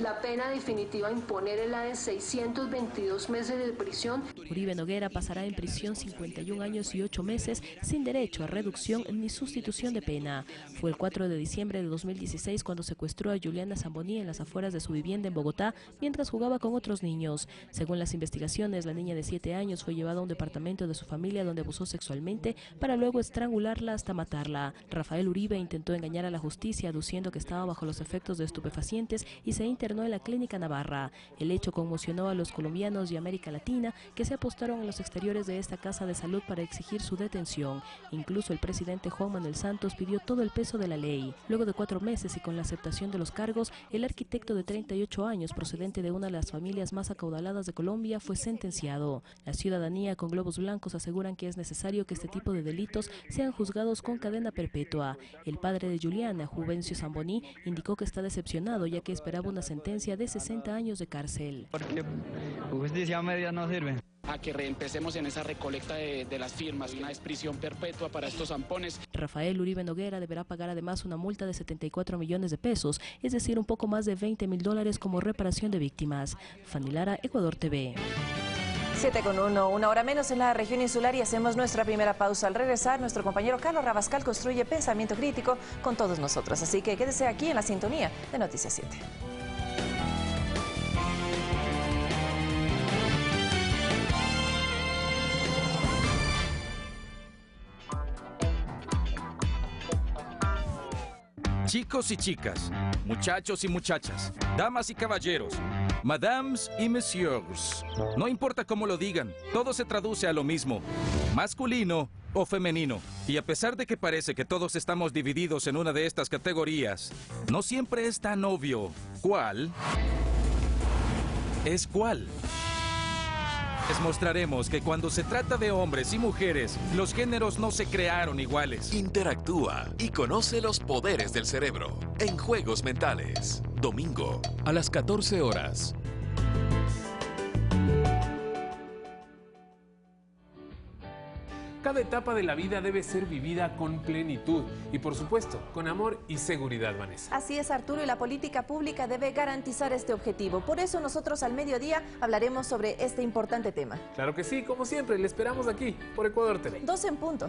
La pena definitiva a imponer es la de 622 meses de prisión. Uribe Noguera pasará en prisión 51 años y 8 meses sin derecho a reducción ni sustitución de pena. Fue el 4 de diciembre de 2016 cuando secuestró a Juliana Zamboni en las afueras de su vivienda en Bogotá mientras jugaba con otros niños. Según las investigaciones, la niña de 7 años fue llevada a un departamento de su familia donde abusó sexualmente para luego estrangularla hasta matarla. Rafael Uribe intentó engañar a la justicia aduciendo que estaba bajo los efectos de estupefacientes y se internó en la Clínica Navarra. El hecho conmocionó a los colombianos y América Latina, que se apostaron en los exteriores de esta casa de salud para exigir su detención. Incluso el presidente Juan Manuel Santos pidió todo el peso de la ley. Luego de 4 meses y con la aceptación de los cargos, el arquitecto de 38 años, procedente de una de las familias más acaudaladas de Colombia, fue sentenciado. La ciudadanía con globos blancos aseguran que es necesario que este tipo de delitos sean juzgados con cadena perpetua. El padre de Juliana, Juvencio Zamboni, indicó que está decepcionado ya que esperaba una sentencia de 60 años de cárcel. Porque justicia media no sirve. A que reempecemos en esa recolecta de las firmas, una prisión perpetua para estos zampones. Rafael Uribe Noguera deberá pagar además una multa de 74 millones de pesos, es decir, un poco más de $20.000 como reparación de víctimas. Fanny Lara, Ecuador TV. 7:01, una hora menos en la región insular y hacemos nuestra primera pausa. Al regresar, nuestro compañero Carlos Rabascal construye pensamiento crítico con todos nosotros. Así que quédese aquí en la sintonía de Noticias 7. Chicos y chicas, muchachos y muchachas, damas y caballeros, madames y messieurs. No importa cómo lo digan, todo se traduce a lo mismo, masculino o femenino. Y a pesar de que parece que todos estamos divididos en una de estas categorías, no siempre es tan obvio cuál es cuál. Les mostraremos que cuando se trata de hombres y mujeres, los géneros no se crearon iguales. Interactúa y conoce los poderes del cerebro en Juegos Mentales. Domingo a las 14 horas. Cada etapa de la vida debe ser vivida con plenitud y, por supuesto, con amor y seguridad, Vanessa. Así es, Arturo, y la política pública debe garantizar este objetivo. Por eso nosotros al mediodía hablaremos sobre este importante tema. Claro que sí, como siempre, le esperamos aquí, por Ecuador TV. 12 en punto.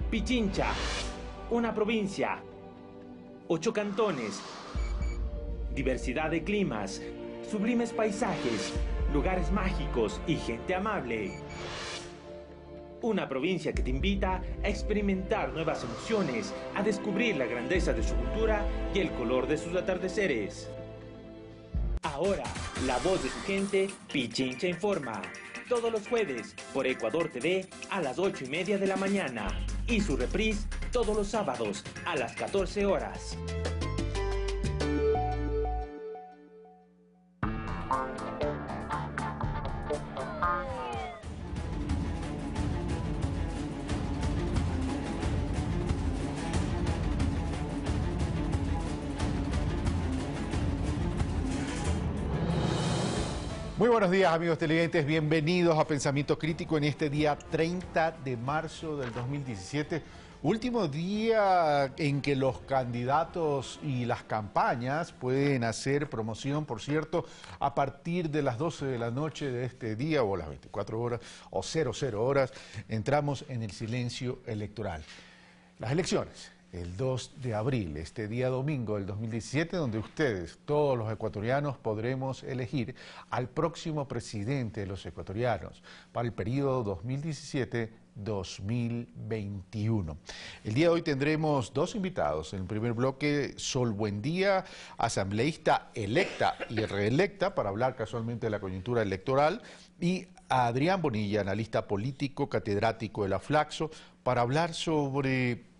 Pichincha, una provincia, 8 cantones, diversidad de climas, sublimes paisajes, lugares mágicos y gente amable. Una provincia que te invita a experimentar nuevas emociones, a descubrir la grandeza de su cultura y el color de sus atardeceres. Ahora, la voz de su gente, Pichincha Informa. Todos los jueves por Ecuador TV a las 8:30 de la mañana. Y su reprise todos los sábados a las 14 horas. Muy buenos días, amigos televidentes, bienvenidos a Pensamiento Crítico en este día 30 de marzo del 2017, último día en que los candidatos y las campañas pueden hacer promoción, por cierto, a partir de las 12 de la noche de este día, o las 24 horas, o 00 horas, entramos en el silencio electoral. Las elecciones. El 2 de abril, este día domingo del 2017, donde ustedes, todos los ecuatorianos, podremos elegir al próximo presidente de los ecuatorianos para el periodo 2017-2021. El día de hoy tendremos dos invitados. En el primer bloque, Sol Buendía, asambleísta electa y reelecta, para hablar casualmente de la coyuntura electoral, y a Adrián Bonilla, analista político, catedrático de la Flaxo, para hablar sobre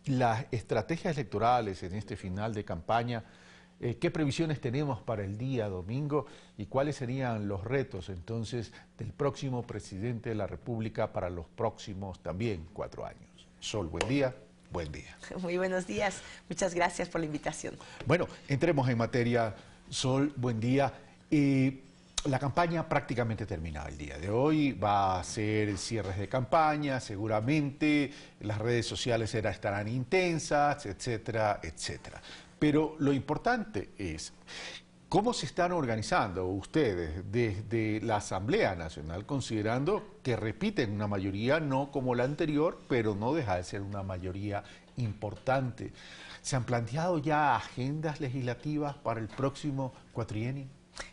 las estrategias electorales en este final de campaña, qué previsiones tenemos para el día domingo y cuáles serían los retos entonces del próximo presidente de la República para los próximos también 4 años. Sol, buen día. Buen día. Muy buenos días. Muchas gracias por la invitación. Bueno, entremos en materia. Sol, buen día. La campaña prácticamente terminada el día de hoy, va a ser cierres de campaña, seguramente las redes sociales estarán intensas, etcétera, etcétera. Pero lo importante es cómo se están organizando ustedes desde la Asamblea Nacional, considerando que repiten una mayoría, no como la anterior, pero no deja de ser una mayoría importante. ¿Se han planteado ya agendas legislativas para el próximo cuatrienio?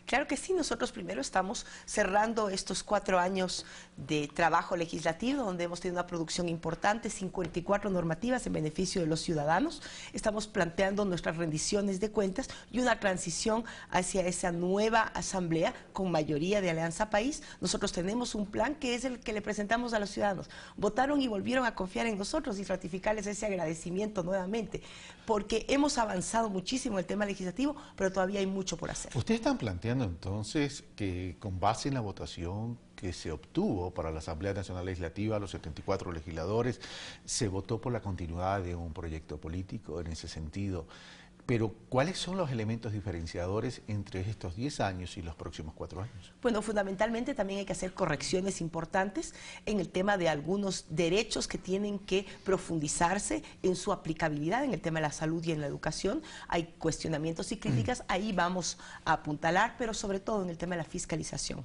Claro que sí, nosotros primero estamos cerrando estos 4 años de trabajo legislativo, donde hemos tenido una producción importante, 54 normativas en beneficio de los ciudadanos. Estamos planteando nuestras rendiciones de cuentas y una transición hacia esa nueva asamblea con mayoría de Alianza País. Nosotros tenemos un plan que es el que le presentamos a los ciudadanos. Votaron y volvieron a confiar en nosotros y ratificarles ese agradecimiento nuevamente, porque hemos avanzado muchísimo en el tema legislativo, pero todavía hay mucho por hacer. ¿Ustedes están planteando entonces que con base en la votación que se obtuvo para la Asamblea Nacional Legislativa, los 74 legisladores, se votó por la continuidad de un proyecto político en ese sentido? Pero, ¿cuáles son los elementos diferenciadores entre estos 10 años y los próximos 4 años? Bueno, fundamentalmente también hay que hacer correcciones importantes en el tema de algunos derechos que tienen que profundizarse en su aplicabilidad en el tema de la salud y en la educación. Hay cuestionamientos y críticas, ahí vamos a apuntalar, pero sobre todo en el tema de la fiscalización.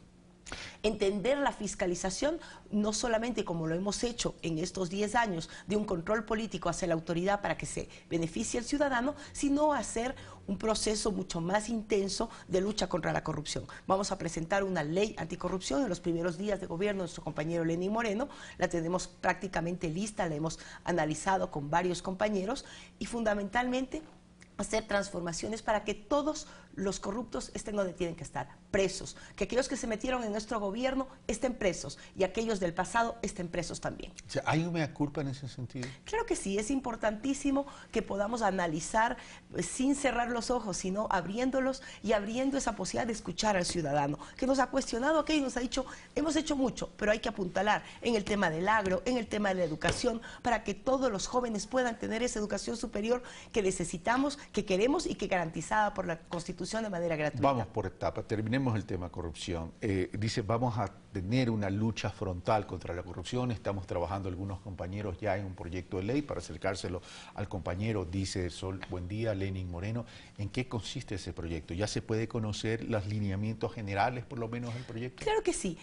Entender la fiscalización no solamente como lo hemos hecho en estos 10 años de un control político hacia la autoridad para que se beneficie al ciudadano, sino hacer un proceso mucho más intenso de lucha contra la corrupción. Vamos a presentar una ley anticorrupción en los primeros días de gobierno de nuestro compañero Lenín Moreno, la tenemos prácticamente lista, la hemos analizado con varios compañeros y fundamentalmente hacer transformaciones para que todos los corruptos estén donde tienen que estar, presos, que aquellos que se metieron en nuestro gobierno estén presos y aquellos del pasado estén presos también. O sea, ¿hay una mea culpa en ese sentido? Claro que sí, es importantísimo que podamos analizar sin cerrar los ojos, sino abriéndolos y abriendo esa posibilidad de escuchar al ciudadano, que nos ha cuestionado aquí y nos ha dicho, hemos hecho mucho, pero hay que apuntalar en el tema del agro, en el tema de la educación, para que todos los jóvenes puedan tener esa educación superior que necesitamos, que queremos y que garantizada por la Constitución de manera gratuita. Vamos por etapas, terminemos el tema corrupción. Dice, vamos a tener una lucha frontal contra la corrupción, estamos trabajando algunos compañeros ya en un proyecto de ley para acercárselo al compañero, dice Sol Buendía, Lenín Moreno. ¿En qué consiste ese proyecto? ¿Ya se puede conocer los lineamientos generales, por lo menos, del proyecto? Claro que sí.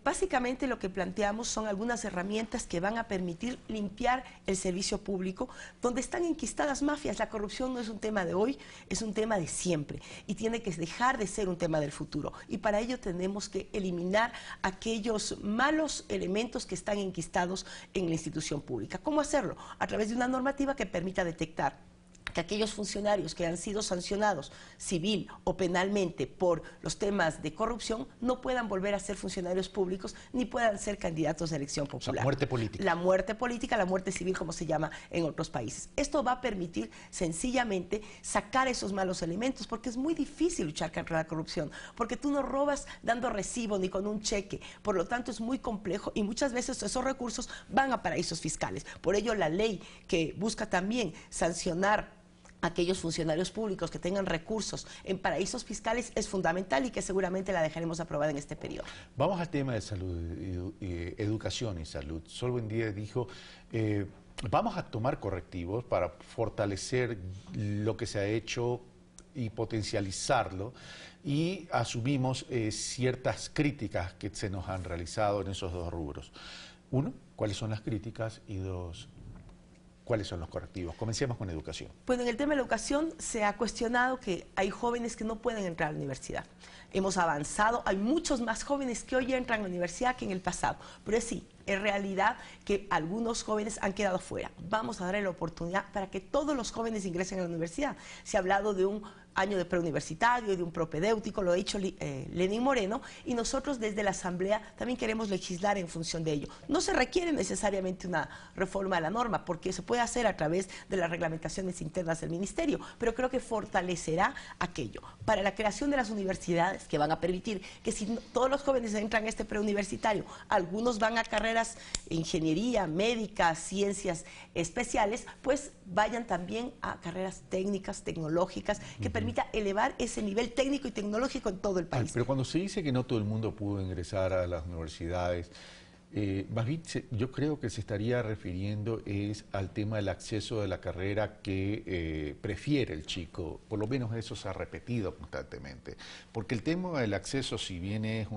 Básicamente lo que planteamos son algunas herramientas que van a permitir limpiar el servicio público donde están enquistadas mafias. La corrupción no es un tema de hoy, es un tema de siempre y tiene que dejar de ser un tema del futuro. Y para ello tenemos que eliminar aquellos malos elementos que están enquistados en la institución pública. ¿Cómo hacerlo? A través de una normativa que permita detectar que aquellos funcionarios que han sido sancionados civil o penalmente por los temas de corrupción no puedan volver a ser funcionarios públicos ni puedan ser candidatos de elección popular. O sea, muerte política. La muerte política, la muerte civil, como se llama en otros países. Esto va a permitir sencillamente sacar esos malos elementos, porque es muy difícil luchar contra la corrupción, porque tú no robas dando recibo ni con un cheque, por lo tanto es muy complejo y muchas veces esos recursos van a paraísos fiscales. Por ello la ley que busca también sancionar aquellos funcionarios públicos que tengan recursos en paraísos fiscales es fundamental y que seguramente la dejaremos aprobada en este periodo. Vamos al tema de salud, educación y salud. Sol Buendía dijo, vamos a tomar correctivos para fortalecer lo que se ha hecho y potencializarlo, y asumimos ciertas críticas que se nos han realizado en esos dos rubros. Uno, ¿cuáles son las críticas? Y dos, ¿cuáles son los correctivos? Comencemos con educación. Bueno, en el tema de la educación se ha cuestionado que hay jóvenes que no pueden entrar a la universidad. Hemos avanzado, hay muchos más jóvenes que hoy entran a la universidad que en el pasado, pero sí, es realidad que algunos jóvenes han quedado fuera. Vamos a darle la oportunidad para que todos los jóvenes ingresen a la universidad. Se ha hablado de un año de preuniversitario, de un propedéutico, lo ha dicho Lenín Moreno, y nosotros desde la Asamblea también queremos legislar en función de ello. No se requiere necesariamente una reforma de la norma, porque se puede hacer a través de las reglamentaciones internas del Ministerio, pero creo que fortalecerá aquello. Para la creación de las universidades, que van a permitir que si todos los jóvenes entran a este preuniversitario, algunos van a carreras ingeniería, médica, ciencias especiales, pues vayan también a carreras técnicas, tecnológicas, que permita elevar ese nivel técnico y tecnológico en todo el país. Pero cuando se dice que no todo el mundo pudo ingresar a las universidades, más bien yo creo que se estaría refiriendo al tema del acceso de la carrera que prefiere el chico. Por lo menos eso se ha repetido constantemente. Porque el tema del acceso, si bien es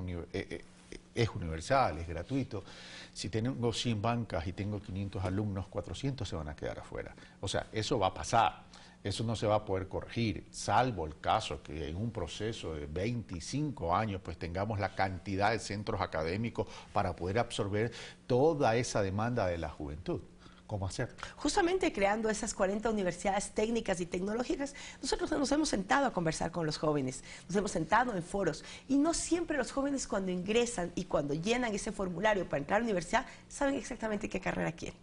universal, es gratuito, si tengo 100 bancas y tengo 500 alumnos, 400 se van a quedar afuera. O sea, eso va a pasar. Eso no se va a poder corregir, salvo el caso que en un proceso de 25 años pues tengamos la cantidad de centros académicos para poder absorber toda esa demanda de la juventud. ¿Cómo hacer? Justamente creando esas 40 universidades técnicas y tecnológicas, nosotros nos hemos sentado a conversar con los jóvenes, nos hemos sentado en foros, y no siempre los jóvenes cuando ingresan y cuando llenan ese formulario para entrar a la universidad saben exactamente qué carrera quieren.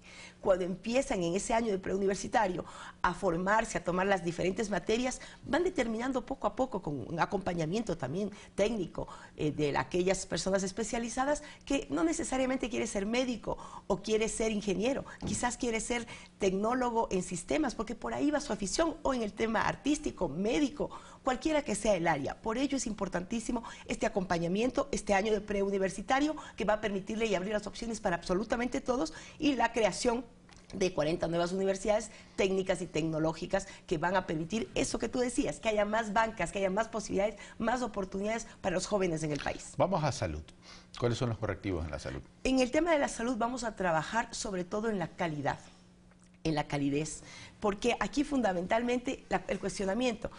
cuando empiezan en ese año de preuniversitario a formarse, a tomar las diferentes materias, van determinando poco a poco, con un acompañamiento también técnico de aquellas personas especializadas, que no necesariamente quiere ser médico o quiere ser ingeniero, quizás quiere ser tecnólogo en sistemas, porque por ahí va su afición, o en el tema artístico, médico, cualquiera que sea el área. Por ello es importantísimo este acompañamiento, este año de preuniversitario, que va a permitirle y abrir las opciones para absolutamente todos, y la creación de 40 nuevas universidades técnicas y tecnológicas que van a permitir eso que tú decías, que haya más bancas, que haya más posibilidades, más oportunidades para los jóvenes en el país. Vamos a salud. ¿Cuáles son los correctivos en la salud? En el tema de la salud vamos a trabajar sobre todo en la calidad, en la calidez, porque aquí fundamentalmente el cuestionamiento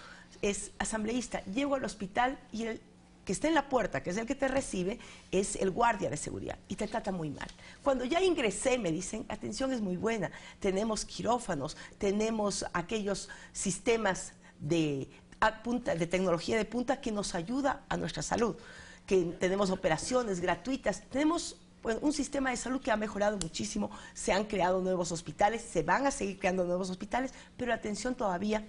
es: asambleísta, llego al hospital y el que está en la puerta, que es el que te recibe, es el guardia de seguridad y te trata muy mal. Cuando ya ingresé me dicen: atención es muy buena, tenemos quirófanos, tenemos aquellos sistemas de tecnología de punta que nos ayuda a nuestra salud, que tenemos operaciones gratuitas, tenemos un sistema de salud que ha mejorado muchísimo, se han creado nuevos hospitales, se van a seguir creando nuevos hospitales, pero la atención todavía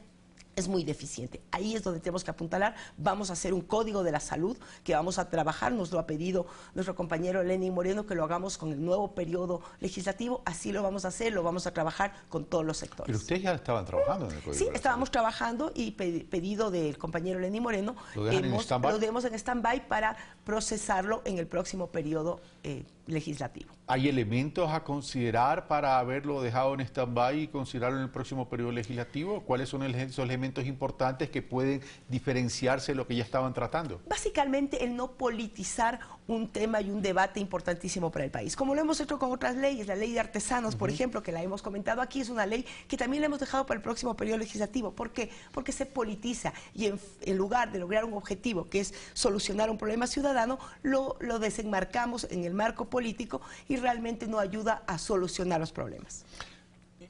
es muy deficiente. Ahí es donde tenemos que apuntalar. Vamos a hacer un código de la salud que vamos a trabajar, nos lo ha pedido nuestro compañero Lenín Moreno, que lo hagamos con el nuevo periodo legislativo. Así lo vamos a hacer, lo vamos a trabajar con todos los sectores. Pero ustedes ya estaban trabajando en el código. Sí, estábamos trabajando, y pedido del compañero Lenín Moreno, lo dejamos en stand-by para procesarlo en el próximo periodo legislativo. ¿Hay elementos a considerar para haberlo dejado en stand-by y considerarlo en el próximo periodo legislativo? ¿Cuáles son esos elementos importantes que pueden diferenciarse de lo que ya estaban tratando? Básicamente el no politizar un tema y un debate importantísimo para el país. Como lo hemos hecho con otras leyes, la ley de artesanos, por ejemplo, que la hemos comentado aquí, es una ley que también la hemos dejado para el próximo periodo legislativo. ¿Por qué? Porque se politiza y en lugar de lograr un objetivo, que es solucionar un problema ciudadano, lo desenmarcamos en el marco político y realmente no ayuda a solucionar los problemas.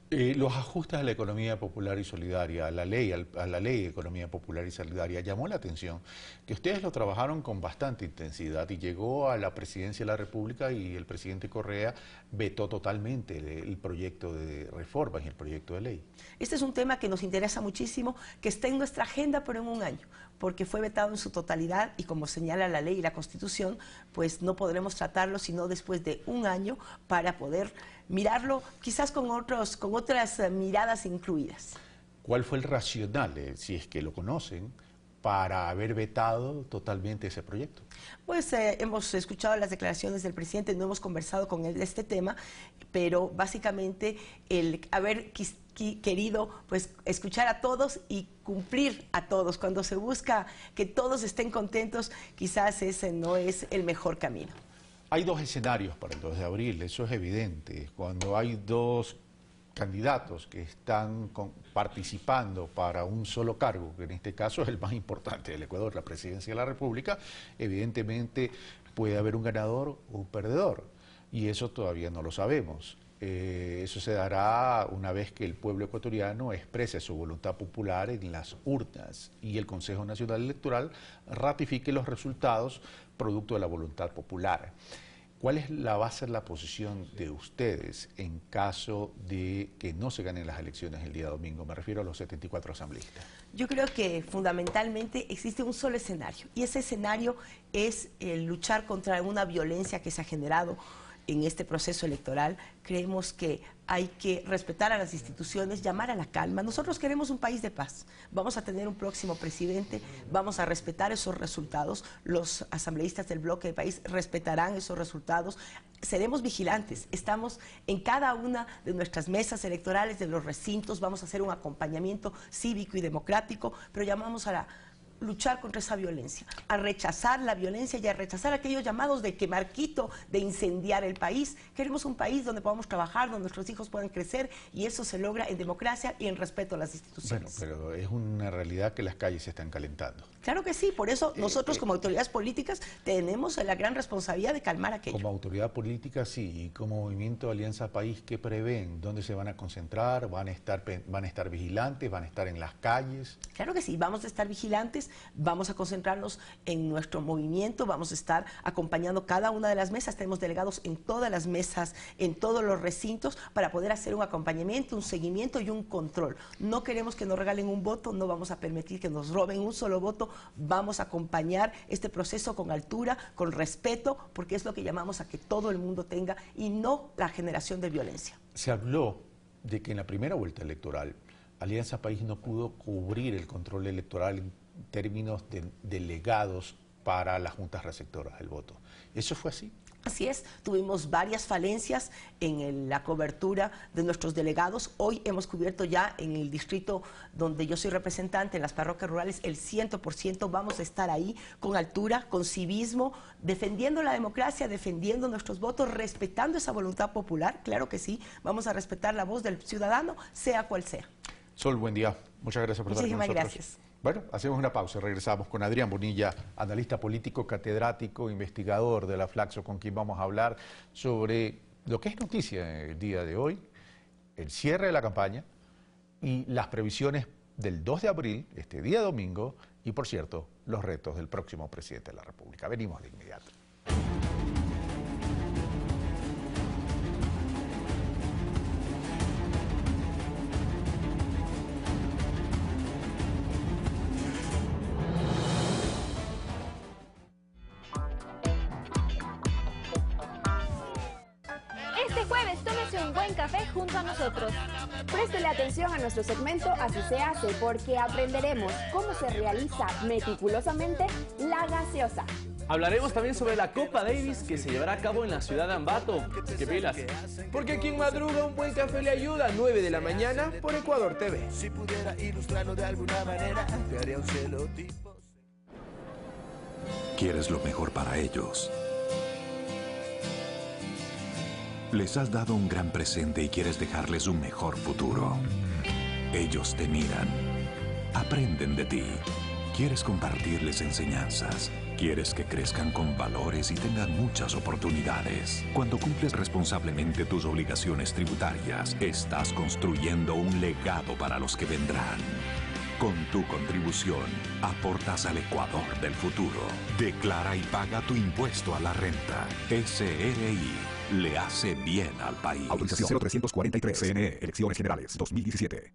Los ajustes a la economía popular y solidaria, a la ley de economía popular y solidaria, llamó la atención que ustedes lo trabajaron con bastante intensidad y llegó a la presidencia de la República y el presidente Correa vetó totalmente el proyecto de reforma y el proyecto de ley. Este es un tema que nos interesa muchísimo, que está en nuestra agenda, pero en un año, porque fue vetado en su totalidad y como señala la ley y la Constitución, pues no podremos tratarlo sino después de un año para poder mirarlo quizás con otras miradas incluidas. ¿Cuál fue el racional, si es que lo conocen, para haber vetado totalmente ese proyecto? Pues hemos escuchado las declaraciones del presidente, no hemos conversado con él de este tema, pero básicamente el haber querido pues escuchar a todos y cumplir a todos. Cuando se busca que todos estén contentos, quizás ese no es el mejor camino. Hay dos escenarios para el 2 de abril, eso es evidente. Cuando hay dos candidatos que están participando para un solo cargo, que en este caso es el más importante del Ecuador, la presidencia de la República, evidentemente puede haber un ganador o un perdedor, y eso todavía no lo sabemos. Eso se dará una vez que el pueblo ecuatoriano exprese su voluntad popular en las urnas y el Consejo Nacional Electoral ratifique los resultados producto de la voluntad popular. ¿Cuál va a ser la posición de ustedes en caso de que no se ganen las elecciones el día domingo? Me refiero a los 74 asambleístas. Yo creo que fundamentalmente existe un solo escenario, y ese escenario es el luchar contra una violencia que se ha generado en este proceso electoral. Creemos que hay que respetar a las instituciones, llamar a la calma. Nosotros queremos un país de paz. Vamos a tener un próximo presidente, vamos a respetar esos resultados. Los asambleístas del bloque de país respetarán esos resultados. Seremos vigilantes. Estamos en cada una de nuestras mesas electorales, de los recintos. Vamos a hacer un acompañamiento cívico y democrático, pero llamamos a luchar contra esa violencia, a rechazar la violencia y a rechazar aquellos llamados de quemar Quito, de incendiar el país. Queremos un país donde podamos trabajar, donde nuestros hijos puedan crecer, y eso se logra en democracia y en respeto a las instituciones. Bueno, pero es una realidad que las calles se están calentando. Claro que sí, por eso nosotros como autoridades políticas tenemos la gran responsabilidad de calmar aquello. Como autoridad política sí, y como Movimiento Alianza País, ¿qué prevén? ¿Dónde se van a concentrar? ¿Van a estar vigilantes? ¿Van a estar en las calles? Claro que sí, vamos a estar vigilantes. entonces vamos a concentrarnos en nuestro movimiento, vamos a estar acompañando cada una de las mesas, tenemos delegados en todas las mesas, en todos los recintos, para poder hacer un acompañamiento, un seguimiento y un control. No queremos que nos regalen un voto, no vamos a permitir que nos roben un solo voto, vamos a acompañar este proceso con altura, con respeto, porque es lo que llamamos a que todo el mundo tenga y no la generación de violencia. Se habló de que en la primera vuelta electoral Alianza País no pudo cubrir el control electoral en términos de delegados para las juntas receptoras del voto. ¿Eso fue así? Así es, tuvimos varias falencias en la cobertura de nuestros delegados. Hoy hemos cubierto ya en el distrito donde yo soy representante, en las parroquias rurales, el 100%. Vamos a estar ahí con altura, con civismo, defendiendo la democracia, defendiendo nuestros votos, respetando esa voluntad popular. Claro que sí, vamos a respetar la voz del ciudadano, sea cual sea. Sol, buen día. Muchas gracias por estar con nosotros. Muchísimas gracias. Bueno, hacemos una pausa y regresamos con Adrián Bonilla, analista político, catedrático, investigador de la Flaxo, con quien vamos a hablar sobre lo que es noticia el día de hoy, el cierre de la campaña y las previsiones del 2 de abril, este día domingo, y por cierto, los retos del próximo presidente de la República. Venimos de inmediato. Café junto a nosotros. Préstele atención a nuestro segmento Así se hace, porque aprenderemos cómo se realiza meticulosamente la gaseosa. Hablaremos también sobre la Copa Davis que se llevará a cabo en la ciudad de Ambato. ¡Qué pilas! Porque quien madruga un buen café le ayuda. 9 de la mañana por Ecuador TV. Si pudiera ilustrarlo de alguna manera, te haría un celotipo. Quieres lo mejor para ellos. Les has dado un gran presente y quieres dejarles un mejor futuro. Ellos te miran, aprenden de ti. Quieres compartirles enseñanzas. Quieres que crezcan con valores y tengan muchas oportunidades. Cuando cumples responsablemente tus obligaciones tributarias, estás construyendo un legado para los que vendrán. Con tu contribución, aportas al Ecuador del futuro. Declara y paga tu impuesto a la renta. SRI. Le hace bien al país. Autorización 0343, CNE, Elecciones Generales 2017.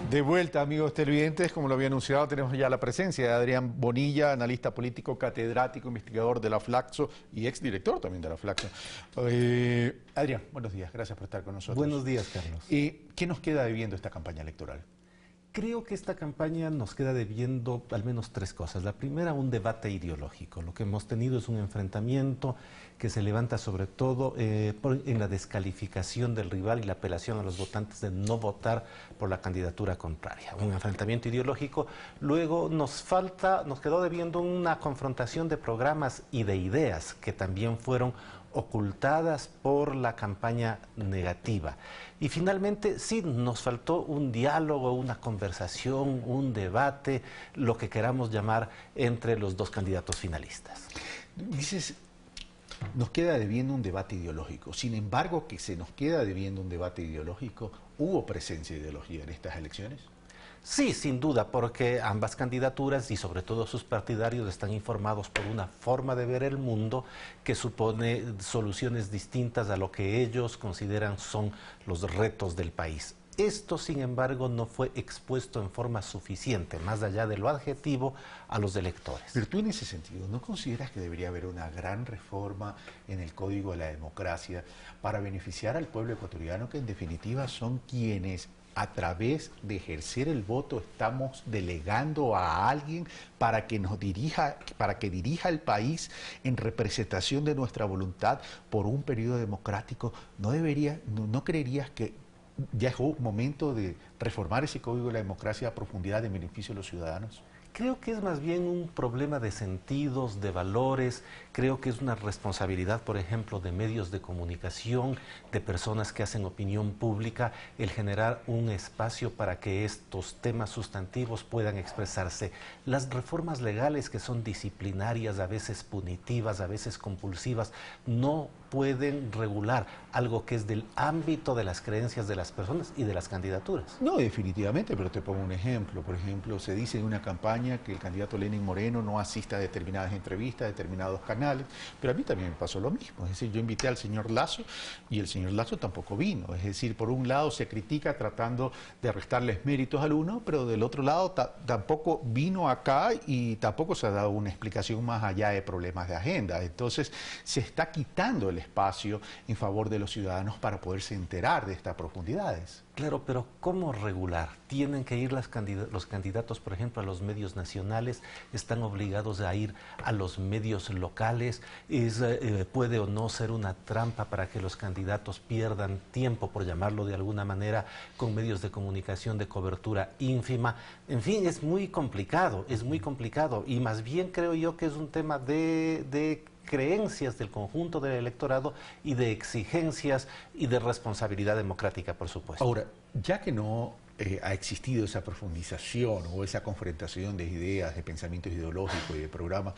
De vuelta, amigos televidentes, como lo había anunciado, tenemos ya la presencia de Adrián Bonilla, analista político, catedrático, investigador de la Flaxo y exdirector también de la Flaxo. Adrián, buenos días, gracias por estar con nosotros. Buenos días, Carlos. ¿Qué nos queda debiendo esta campaña electoral? Creo que esta campaña nos queda debiendo al menos tres cosas. La primera, un debate ideológico. Lo que hemos tenido es un enfrentamiento que se levanta sobre todo en la descalificación del rival y la apelación a los votantes de no votar por la candidatura contraria. Un enfrentamiento ideológico. Luego nos quedó debiendo una confrontación de programas y de ideas que también fueron ocultadas por la campaña negativa. Y finalmente, sí, nos faltó un diálogo, una conversación, un debate, lo que queramos llamar, entre los dos candidatos finalistas. Dices, nos queda debiendo un debate ideológico. Sin embargo, que se nos queda debiendo un debate ideológico, ¿hubo presencia de ideología en estas elecciones? Sí, sin duda, porque ambas candidaturas y sobre todo sus partidarios están informados por una forma de ver el mundo que supone soluciones distintas a lo que ellos consideran son los retos del país. Esto, sin embargo, no fue expuesto en forma suficiente, más allá de lo adjetivo, a los electores. Pero tú en ese sentido, ¿no consideras que debería haber una gran reforma en el Código de la Democracia para beneficiar al pueblo ecuatoriano, que en definitiva son quienes a través de ejercer el voto estamos delegando a alguien para que nos dirija, para que dirija el país en representación de nuestra voluntad por un periodo democrático? ¿No creerías que ya es un momento de reformar ese Código de la Democracia a profundidad en beneficio de los ciudadanos? Creo que es más bien un problema de sentidos, de valores. Creo que es una responsabilidad, por ejemplo, de medios de comunicación, de personas que hacen opinión pública, el generar un espacio para que estos temas sustantivos puedan expresarse. Las reformas legales, que son disciplinarias, a veces punitivas, a veces compulsivas, no pueden regular algo que es del ámbito de las creencias de las personas y de las candidaturas. No, definitivamente, pero te pongo un ejemplo. Por ejemplo, se dice en una campaña que el candidato Lenín Moreno no asista a determinadas entrevistas, a determinados canales, pero a mí también me pasó lo mismo. Es decir, yo invité al señor Lasso y el señor Lasso tampoco vino. Es decir, por un lado se critica tratando de restarles méritos al uno, pero del otro lado tampoco vino acá y tampoco se ha dado una explicación más allá de problemas de agenda. Entonces, se está quitando el espacio en favor de los ciudadanos para poderse enterar de estas profundidades. Claro, pero ¿cómo regular? Tienen que ir los candidatos, por ejemplo, a los medios nacionales, están obligados a ir a los medios locales, puede o no ser una trampa para que los candidatos pierdan tiempo, por llamarlo de alguna manera, con medios de comunicación de cobertura ínfima. En fin, es muy complicado, y más bien creo yo que es un tema de creencias del conjunto del electorado y de exigencias y de responsabilidad democrática, por supuesto. Ahora, ya que no ha existido esa profundización o esa confrontación de ideas, de pensamientos ideológicos y de programas,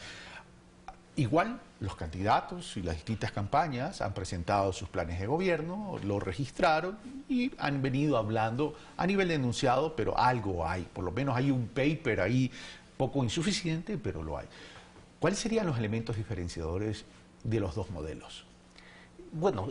igual los candidatos y las distintas campañas han presentado sus planes de gobierno, lo registraron y han venido hablando a nivel de enunciado, pero algo hay, por lo menos hay un paper ahí, poco insuficiente, pero lo hay. ¿Cuáles serían los elementos diferenciadores de los dos modelos? Bueno,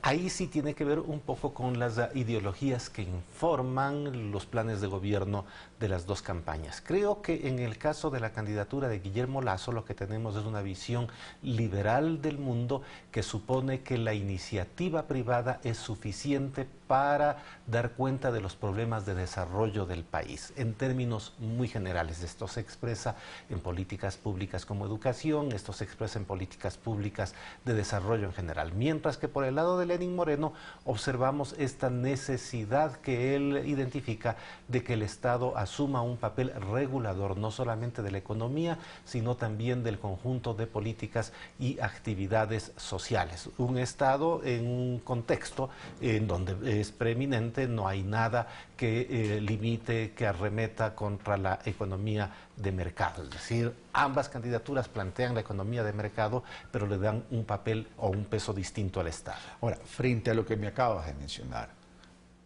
ahí sí tiene que ver un poco con las ideologías que informan los planes de gobierno de las dos campañas. Creo que en el caso de la candidatura de Guillermo Lasso lo que tenemos es una visión liberal del mundo que supone que la iniciativa privada es suficiente para dar cuenta de los problemas de desarrollo del país. En términos muy generales, esto se expresa en políticas públicas como educación, esto se expresa en políticas públicas de desarrollo en general. Mientras que por el lado de Lenín Moreno observamos esta necesidad que él identifica de que el Estado asuma un papel regulador, no solamente de la economía, sino también del conjunto de políticas y actividades sociales. Un Estado en un contexto en donde es preeminente, no hay nada que limite, que arremeta contra la economía de mercado. Es decir, ambas candidaturas plantean la economía de mercado, pero le dan un papel o un peso distinto al Estado. Ahora, frente a lo que me acabas de mencionar,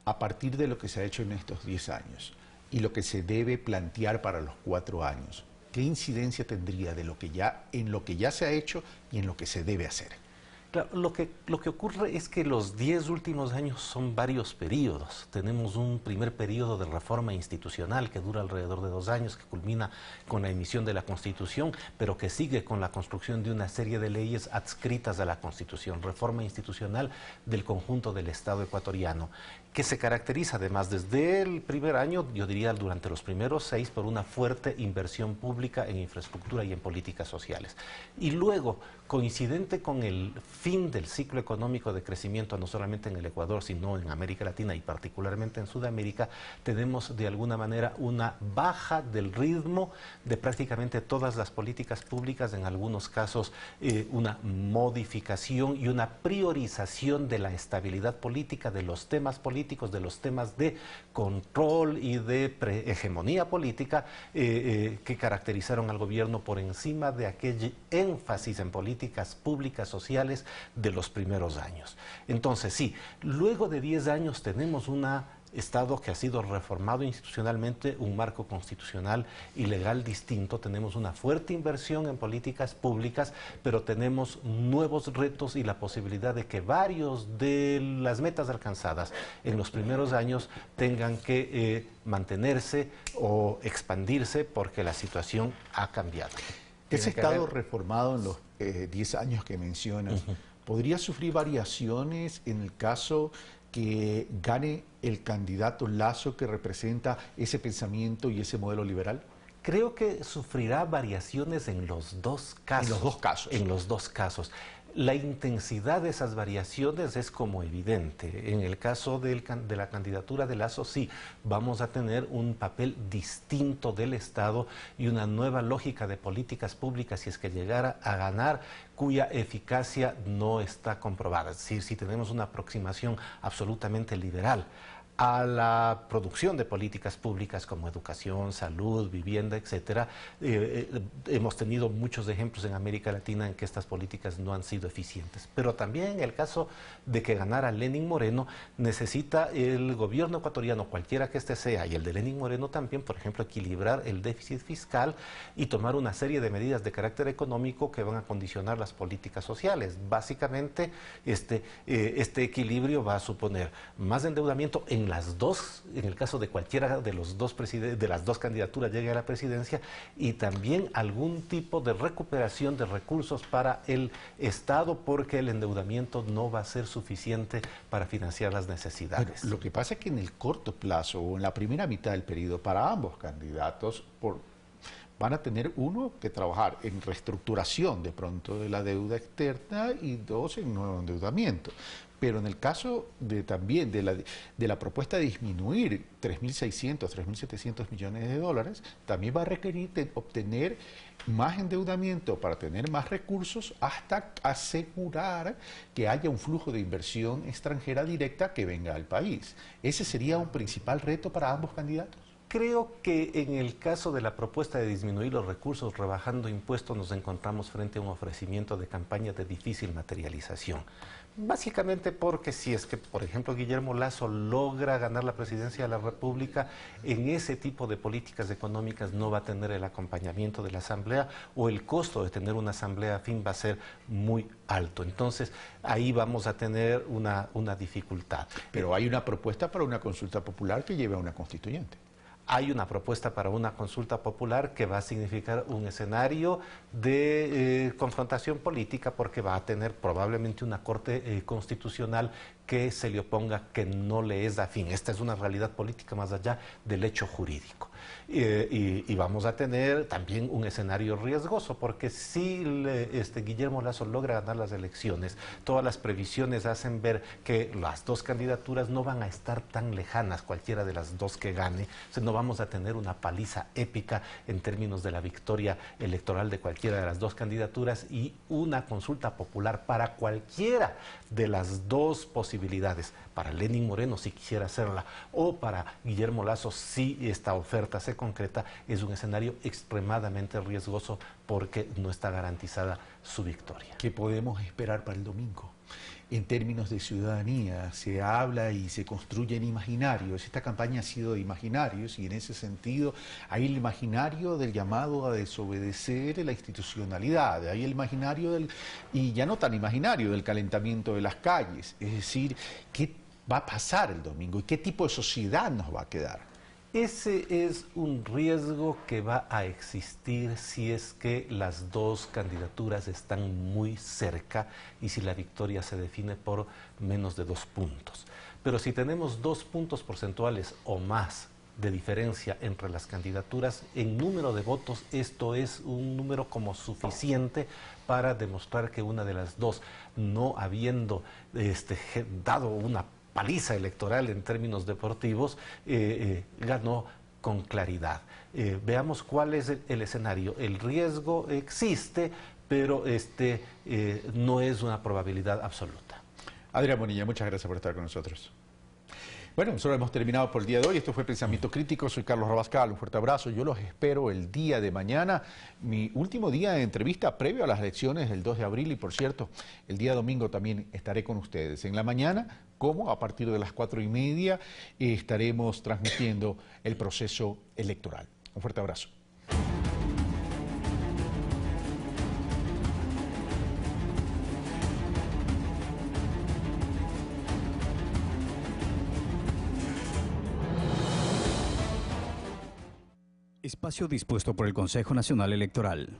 a partir de lo que se ha hecho en estos 10 años y lo que se debe plantear para los 4 años, ¿qué incidencia tendría de en lo que ya se ha hecho y en lo que se debe hacer? Claro, lo que ocurre es que los 10 últimos años son varios periodos. Tenemos un primer periodo de reforma institucional que dura alrededor de 2 años, que culmina con la emisión de la Constitución, pero que sigue con la construcción de una serie de leyes adscritas a la Constitución. Reforma institucional del conjunto del Estado ecuatoriano, que se caracteriza además desde el primer año, yo diría durante los primeros 6, por una fuerte inversión pública en infraestructura y en políticas sociales. Y luego, coincidente con el fin del ciclo económico de crecimiento, no solamente en el Ecuador, sino en América Latina y particularmente en Sudamérica, tenemos de alguna manera una baja del ritmo de prácticamente todas las políticas públicas, en algunos casos una modificación y una priorización de la estabilidad política, de los temas políticos, de los temas de control y de hegemonía política que caracterizaron al gobierno por encima de aquel énfasis en políticas públicas sociales de los primeros años. Entonces, sí, luego de 10 años tenemos un Estado que ha sido reformado institucionalmente, un marco constitucional y legal distinto, tenemos una fuerte inversión en políticas públicas, pero tenemos nuevos retos y la posibilidad de que varios de las metas alcanzadas en los primeros años tengan que mantenerse o expandirse porque la situación ha cambiado. Ese Estado reformado en los 10 años que mencionas, ¿podría sufrir variaciones en el caso que gane el candidato Lasso que representa ese pensamiento y ese modelo liberal? Creo que sufrirá variaciones en los dos casos. En los dos casos. En los dos casos. La intensidad de esas variaciones es como evidente. En el caso de la candidatura de Lasso, sí, vamos a tener un papel distinto del Estado y una nueva lógica de políticas públicas si es que llegara a ganar, cuya eficacia no está comprobada. Es decir, si tenemos una aproximación absolutamente liberal a la producción de políticas públicas como educación, salud, vivienda, etcétera. Hemos tenido muchos ejemplos en América Latina en que estas políticas no han sido eficientes. Pero también en el caso de que ganara Lenín Moreno, necesita el gobierno ecuatoriano, cualquiera que este sea, y el de Lenín Moreno también, por ejemplo, equilibrar el déficit fiscal y tomar una serie de medidas de carácter económico que van a condicionar las políticas sociales. Básicamente, este equilibrio va a suponer más endeudamiento en el caso de cualquiera de las dos candidaturas llegue a la presidencia, y también algún tipo de recuperación de recursos para el Estado, porque el endeudamiento no va a ser suficiente para financiar las necesidades. Pero lo que pasa es que en el corto plazo o en la primera mitad del periodo para ambos candidatos van a tener uno que trabajar en reestructuración de pronto de la deuda externa y dos en nuevo endeudamiento. Pero en el caso también de la propuesta de disminuir 3.600, 3.700 millones de dólares, también va a requerir obtener más endeudamiento para tener más recursos hasta asegurar que haya un flujo de inversión extranjera directa que venga al país. ¿Ese sería un principal reto para ambos candidatos? Creo que en el caso de la propuesta de disminuir los recursos rebajando impuestos nos encontramos frente a un ofrecimiento de campaña de difícil materialización. Básicamente porque si es que, por ejemplo, Guillermo Lasso logra ganar la presidencia de la República, en ese tipo de políticas económicas no va a tener el acompañamiento de la Asamblea, o el costo de tener una Asamblea afín va a ser muy alto. Entonces, ahí vamos a tener una dificultad. Pero hay una propuesta para una consulta popular que lleve a una constituyente. Hay una propuesta para una consulta popular que va a significar un escenario de confrontación política, porque va a tener probablemente una corte constitucional que se le oponga, que no le es afín. Esta es una realidad política más allá del hecho jurídico. Y vamos a tener también un escenario riesgoso, porque si Guillermo Lasso logra ganar las elecciones, todas las previsiones hacen ver que las dos candidaturas no van a estar tan lejanas, cualquiera de las dos que gane. O sea, no vamos a tener una paliza épica en términos de la victoria electoral de cualquiera de las dos candidaturas, y una consulta popular para cualquiera de las dos posibilidades, para Lenín Moreno si quisiera hacerla, o para Guillermo Lasso si esta oferta se concreta, es un escenario extremadamente riesgoso porque no está garantizada su victoria. ¿Qué podemos esperar para el domingo? En términos de ciudadanía, se habla y se construyen imaginarios. Esta campaña ha sido de imaginarios, y en ese sentido hay el imaginario del llamado a desobedecer la institucionalidad, hay el imaginario y ya no tan imaginario, del calentamiento de las calles. Es decir, ¿qué va a pasar el domingo y qué tipo de sociedad nos va a quedar? Ese es un riesgo que va a existir si es que las dos candidaturas están muy cerca y si la victoria se define por menos de 2 puntos. Pero si tenemos 2 puntos porcentuales o más de diferencia entre las candidaturas, en número de votos, esto es un número como suficiente para demostrar que una de las dos, no habiendo dado una paliza electoral en términos deportivos, ganó con claridad. Veamos cuál es el escenario. El riesgo existe, pero no es una probabilidad absoluta. Adrián Bonilla, muchas gracias por estar con nosotros. Bueno, nosotros hemos terminado por el día de hoy. Esto fue Pensamiento Crítico. Soy Carlos Rabascal. Un fuerte abrazo. Yo los espero el día de mañana, mi último día de entrevista previo a las elecciones del 2 de abril. Y por cierto, el día domingo también estaré con ustedes. En la mañana, como a partir de las 4:30, estaremos transmitiendo el proceso electoral. Un fuerte abrazo. Espacio dispuesto por el Consejo Nacional Electoral.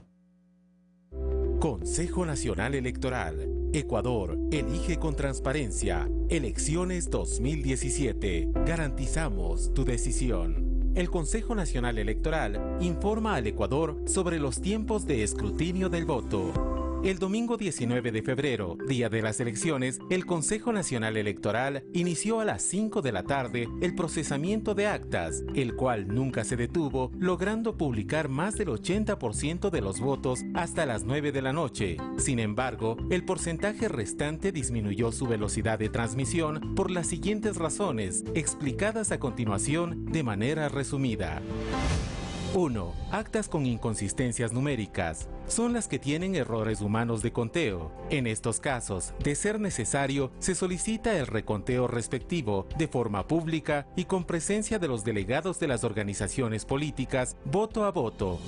Consejo Nacional Electoral. Ecuador elige con transparencia. Elecciones 2017. Garantizamos tu decisión. El Consejo Nacional Electoral informa al Ecuador sobre los tiempos de escrutinio del voto. El domingo 19 de febrero, día de las elecciones, el Consejo Nacional Electoral inició a las 5 de la tarde el procesamiento de actas, el cual nunca se detuvo, logrando publicar más del 80% de los votos hasta las 9 de la noche. Sin embargo, el porcentaje restante disminuyó su velocidad de transmisión por las siguientes razones, explicadas a continuación de manera resumida. 1. Actas con inconsistencias numéricas. Son las que tienen errores humanos de conteo. En estos casos, de ser necesario, se solicita el reconteo respectivo de forma pública y con presencia de los delegados de las organizaciones políticas, voto a voto.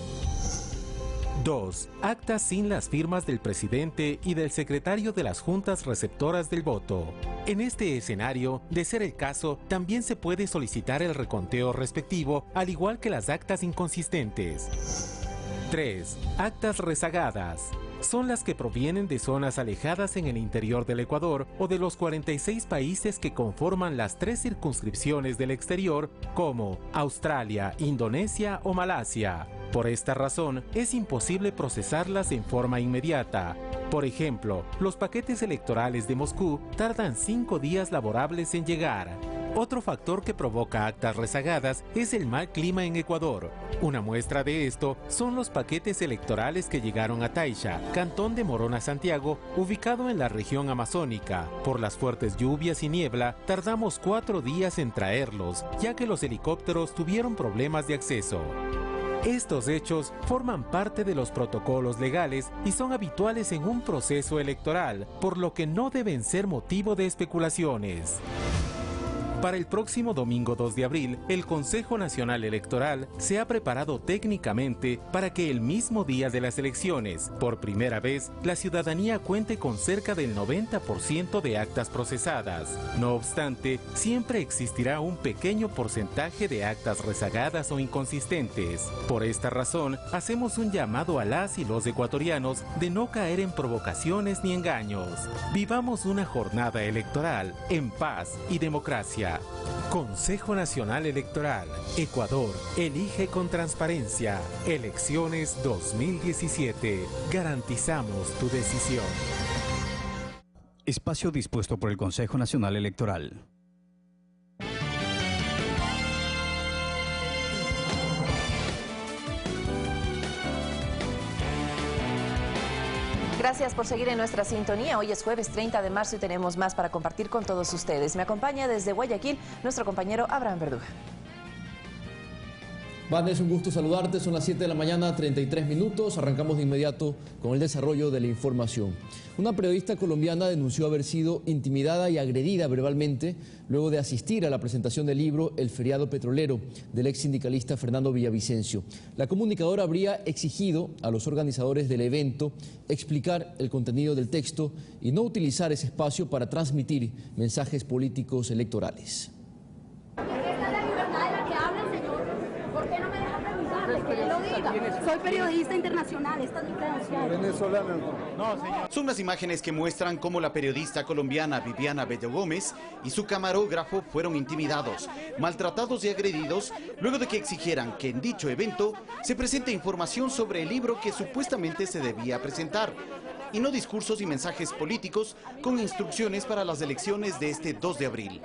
2. Actas sin las firmas del presidente y del secretario de las juntas receptoras del voto. En este escenario, de ser el caso, también se puede solicitar el reconteo respectivo, al igual que las actas inconsistentes. 3. Actas rezagadas. Son las que provienen de zonas alejadas en el interior del Ecuador o de los 46 países que conforman las 3 circunscripciones del exterior, como Australia, Indonesia o Malasia. Por esta razón, es imposible procesarlas en forma inmediata. Por ejemplo, los paquetes electorales de Moscú tardan 5 días laborables en llegar. Otro factor que provoca actas rezagadas es el mal clima en Ecuador. Una muestra de esto son los paquetes electorales que llegaron a Taixa, cantón de Morona, Santiago, ubicado en la región amazónica. Por las fuertes lluvias y niebla, tardamos 4 días en traerlos, ya que los helicópteros tuvieron problemas de acceso. Estos hechos forman parte de los protocolos legales y son habituales en un proceso electoral, por lo que no deben ser motivo de especulaciones. Para el próximo domingo 2 de abril, el Consejo Nacional Electoral se ha preparado técnicamente para que el mismo día de las elecciones, por primera vez, la ciudadanía cuente con cerca del 90% de actas procesadas. No obstante, siempre existirá un pequeño porcentaje de actas rezagadas o inconsistentes. Por esta razón, hacemos un llamado a las y los ecuatorianos de no caer en provocaciones ni engaños. Vivamos una jornada electoral en paz y democracia. Consejo Nacional Electoral. Ecuador elige con transparencia. Elecciones 2017. Garantizamos tu decisión. Espacio dispuesto por el Consejo Nacional Electoral. Gracias por seguir en nuestra sintonía. Hoy es jueves 30 de marzo y tenemos más para compartir con todos ustedes. Me acompaña desde Guayaquil nuestro compañero Abraham Verduga. Vane, es un gusto saludarte. Son las 7 de la mañana, 33 minutos. Arrancamos de inmediato con el desarrollo de la información. Una periodista colombiana denunció haber sido intimidada y agredida verbalmente luego de asistir a la presentación del libro El feriado petrolero del ex sindicalista Fernando Villavicencio. La comunicadora habría exigido a los organizadores del evento explicar el contenido del texto y no utilizar ese espacio para transmitir mensajes políticos electorales. Soy periodista internacional, esta es mi credencial. Venezolano. Son las imágenes que muestran cómo la periodista colombiana Viviana Bello Gómez y su camarógrafo fueron intimidados, maltratados y agredidos luego de que exigieran que en dicho evento se presente información sobre el libro que supuestamente se debía presentar y no discursos y mensajes políticos con instrucciones para las elecciones de este 2 de abril.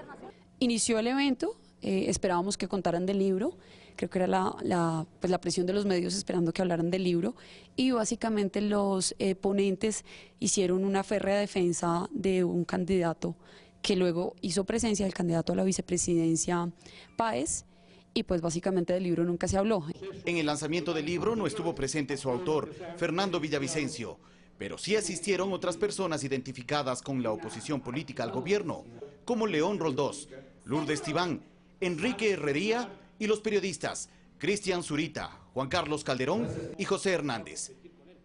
Inició el evento, esperábamos que contaran del libro. Creo que era la presión de los medios esperando que hablaran del libro y básicamente los ponentes hicieron una férrea defensa de un candidato que luego hizo presencia del candidato a la vicepresidencia Páez y pues básicamente del libro nunca se habló. En el lanzamiento del libro no estuvo presente su autor, Fernando Villavicencio, pero sí asistieron otras personas identificadas con la oposición política al gobierno, como León Roldós, Lourdes Tibán, Enrique Herrería y los periodistas Cristian Zurita, Juan Carlos Calderón y José Hernández.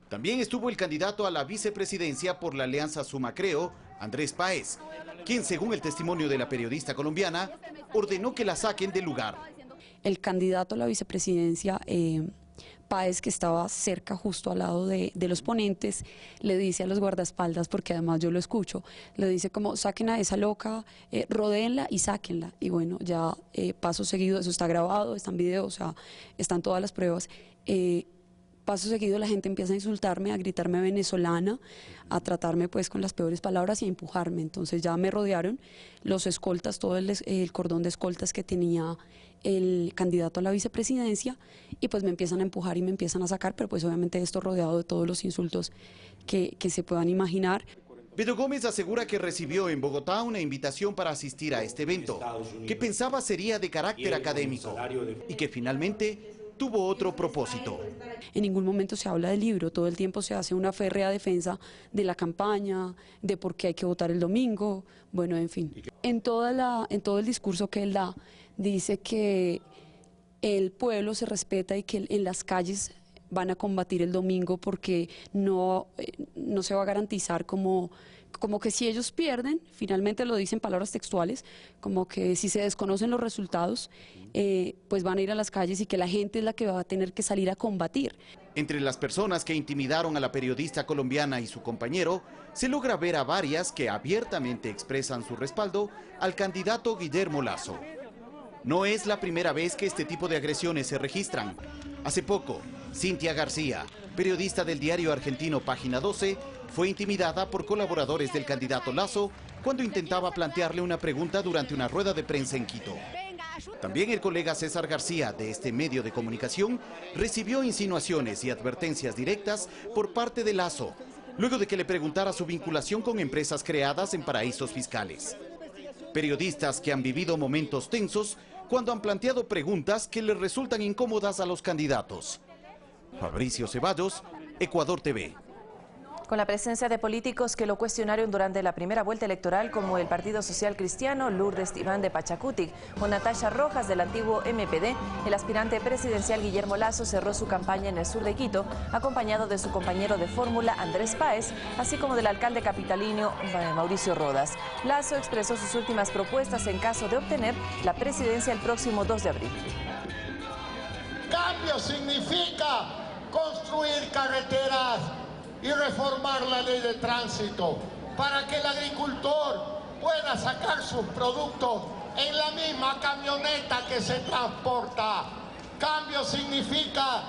También estuvo el candidato a la vicepresidencia por la Alianza Suma Creo, Andrés Páez, quien, según el testimonio de la periodista colombiana, ordenó que la saquen del lugar. El candidato a la vicepresidencia, Páez, que estaba cerca, justo al lado de los ponentes, le dice a los guardaespaldas, porque además yo lo escucho, le dice como saquen a esa loca, rodéenla y sáquenla. Y bueno, ya paso seguido, eso está grabado, está en video, o sea, están todas las pruebas. paso seguido la gente empieza a insultarme, a gritarme venezolana, a tratarme pues con las peores palabras y a empujarme. Entonces ya me rodearon los escoltas, todo el cordón de escoltas que tenía el candidato a la vicepresidencia, y pues me empiezan a empujar y me empiezan a sacar, pero pues obviamente esto rodeado de todos los insultos que se puedan imaginar. Beto Gómez asegura que recibió en Bogotá una invitación para asistir a este evento, que pensaba sería de carácter académico y que finalmente tuvo otro propósito. En ningún momento se habla del libro, todo el tiempo se hace una férrea defensa de la campaña, de por qué hay que votar el domingo, bueno, en fin. En todo el discurso que él da, dice que el pueblo se respeta y que en las calles van a combatir el domingo porque no se va a garantizar como que si ellos pierden, finalmente lo dicen palabras textuales, como que si se desconocen los resultados, pues van a ir a las calles y que la gente es la que va a tener que salir a combatir. Entre las personas que intimidaron a la periodista colombiana y su compañero, se logra ver a varias que abiertamente expresan su respaldo al candidato Guillermo Lasso. No es la primera vez que este tipo de agresiones se registran. Hace poco, Cintia García, periodista del diario argentino Página 12, fue intimidada por colaboradores del candidato Lasso cuando intentaba plantearle una pregunta durante una rueda de prensa en Quito. También el colega César García, de este medio de comunicación, recibió insinuaciones y advertencias directas por parte de Lasso, luego de que le preguntara su vinculación con empresas creadas en paraísos fiscales. Periodistas que han vivido momentos tensos cuando han planteado preguntas que les resultan incómodas a los candidatos. Fabricio Ceballos, Ecuador TV. Con la presencia de políticos que lo cuestionaron durante la primera vuelta electoral, como el Partido Social Cristiano, Lourdes Iván de Pachacutic, o Natasha Rojas del antiguo MPD, el aspirante presidencial Guillermo Lasso cerró su campaña en el sur de Quito, acompañado de su compañero de fórmula Andrés Páez, así como del alcalde capitalino Mauricio Rodas. Lasso expresó sus últimas propuestas en caso de obtener la presidencia el próximo 2 de abril. Cambio significa construir carreteras y reformar la ley de tránsito para que el agricultor pueda sacar sus productos en la misma camioneta que se transporta. Cambio significa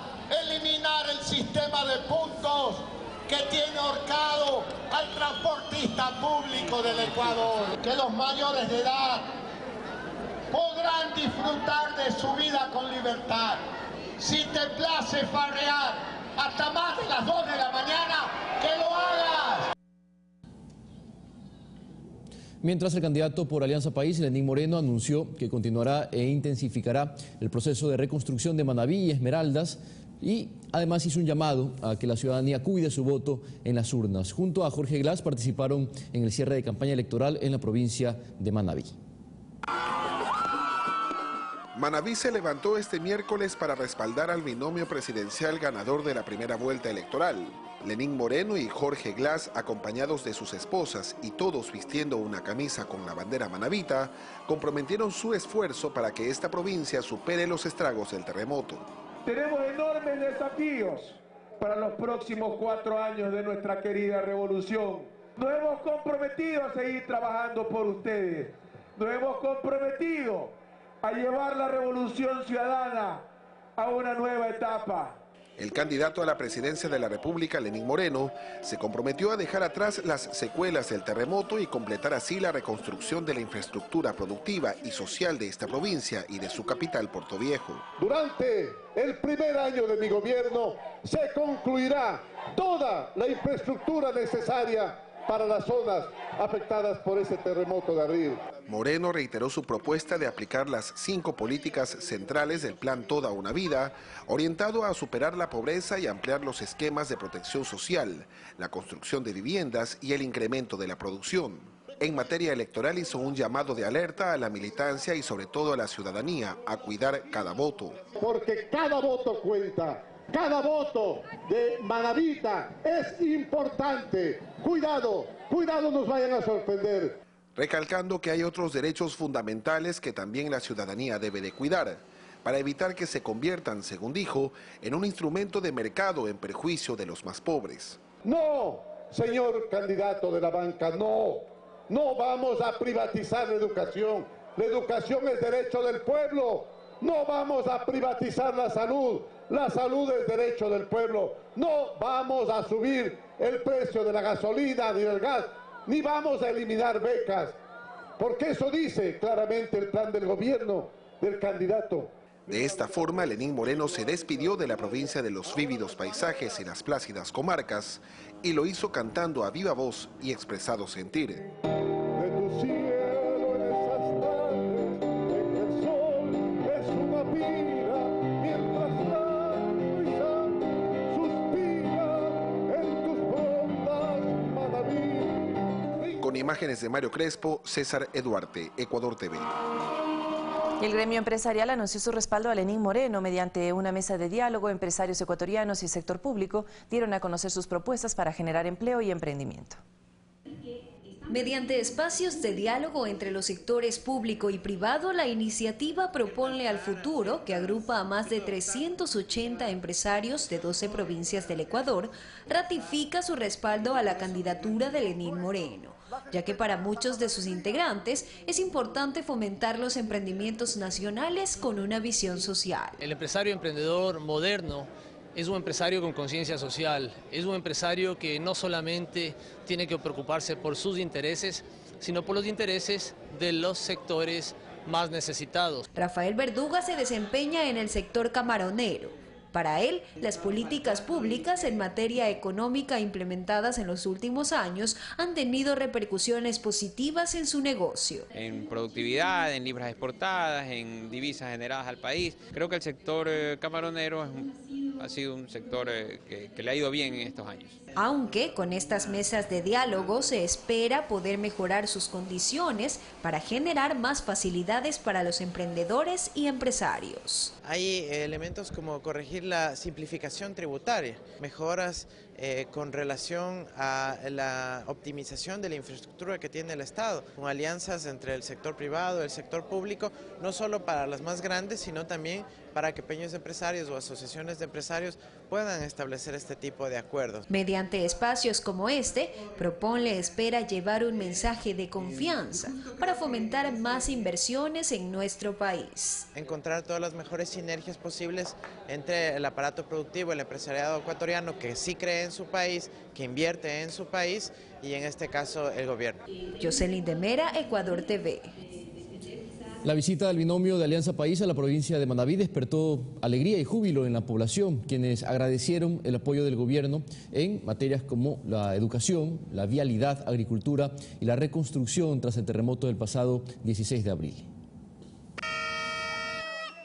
eliminar el sistema de puntos que tiene ahorcado al transportista público del Ecuador. Que los mayores de edad podrán disfrutar de su vida con libertad. Si te place farrear hasta más de las 2 de la mañana, ¡que lo hagas! Mientras el candidato por Alianza País, Lenín Moreno, anunció que continuará e intensificará el proceso de reconstrucción de Manabí y Esmeraldas, y además hizo un llamado a que la ciudadanía cuide su voto en las urnas. Junto a Jorge Glass participaron en el cierre de campaña electoral en la provincia de Manabí. Manabí se levantó este miércoles para respaldar al binomio presidencial ganador de la primera vuelta electoral. Lenín Moreno y Jorge Glass, acompañados de sus esposas y todos vistiendo una camisa con la bandera manabita, comprometieron su esfuerzo para que esta provincia supere los estragos del terremoto. Tenemos enormes desafíos para los próximos 4 años de nuestra querida revolución. Nos hemos comprometido a seguir trabajando por ustedes. Nos hemos comprometido a llevar la revolución ciudadana a una nueva etapa. El candidato a la presidencia de la República, Lenín Moreno, se comprometió a dejar atrás las secuelas del terremoto y completar así la reconstrucción de la infraestructura productiva y social de esta provincia y de su capital, Portoviejo. Durante el primer año de mi gobierno se concluirá toda la infraestructura necesaria para las zonas afectadas por ese terremoto de abril. Moreno reiteró su propuesta de aplicar las 5 políticas centrales del Plan Toda una Vida, orientado a superar la pobreza y ampliar los esquemas de protección social, la construcción de viviendas y el incremento de la producción. En materia electoral hizo un llamado de alerta a la militancia y sobre todo a la ciudadanía a cuidar cada voto. Porque cada voto cuenta. Cada voto de manabita es importante. Cuidado, cuidado, nos vayan a sorprender. Recalcando que hay otros derechos fundamentales que también la ciudadanía debe de cuidar, para evitar que se conviertan, según dijo, en un instrumento de mercado en perjuicio de los más pobres. No, señor candidato de la banca, no vamos a privatizar la educación. La educación es derecho del pueblo. No vamos a privatizar la salud. La salud es derecho del pueblo. No vamos a subir el precio de la gasolina ni del gas, ni vamos a eliminar becas, porque eso dice claramente el plan del gobierno del candidato. De esta forma, Lenín Moreno se despidió de la provincia de los vívidos paisajes y las plácidas comarcas y lo hizo cantando a viva voz y expresado sentir. Con imágenes de Mario Crespo, César Eduarte, Ecuador TV. El gremio empresarial anunció su respaldo a Lenín Moreno. Mediante una mesa de diálogo, empresarios ecuatorianos y sector público dieron a conocer sus propuestas para generar empleo y emprendimiento. Mediante espacios de diálogo entre los sectores público y privado, la iniciativa Proponle al Futuro, que agrupa a más de 380 empresarios de 12 provincias del Ecuador, ratifica su respaldo a la candidatura de Lenín Moreno, ya que para muchos de sus integrantes es importante fomentar los emprendimientos nacionales con una visión social. El empresario emprendedor moderno es un empresario con conciencia social, es un empresario que no solamente tiene que preocuparse por sus intereses, sino por los intereses de los sectores más necesitados. Rafael Verduga se desempeña en el sector camaronero. Para él, las políticas públicas en materia económica implementadas en los últimos años han tenido repercusiones positivas en su negocio. En productividad, en libras exportadas, en divisas generadas al país. Creo que el sector camaronero ha sido un sector que le ha ido bien en estos años. Aunque con estas mesas de diálogo se espera poder mejorar sus condiciones para generar más facilidades para los emprendedores y empresarios. Hay elementos como corregir la simplificación tributaria, mejoras con relación a la optimización de la infraestructura que tiene el Estado, con alianzas entre el sector privado y el sector público, no solo para las más grandes, sino también para que pequeños empresarios o asociaciones de empresarios puedan establecer este tipo de acuerdos. Mediante espacios como este, Proponle espera llevar un mensaje de confianza para fomentar más inversiones en nuestro país. Encontrar todas las mejores sinergias posibles entre el aparato productivo, el empresariado ecuatoriano que sí cree en su país, que invierte en su país y en este caso el gobierno. Jocelyn de Mera, Ecuador TV. La visita del binomio de Alianza País a la provincia de Manabí despertó alegría y júbilo en la población, quienes agradecieron el apoyo del gobierno en materias como la educación, la vialidad, agricultura y la reconstrucción tras el terremoto del pasado 16 de abril.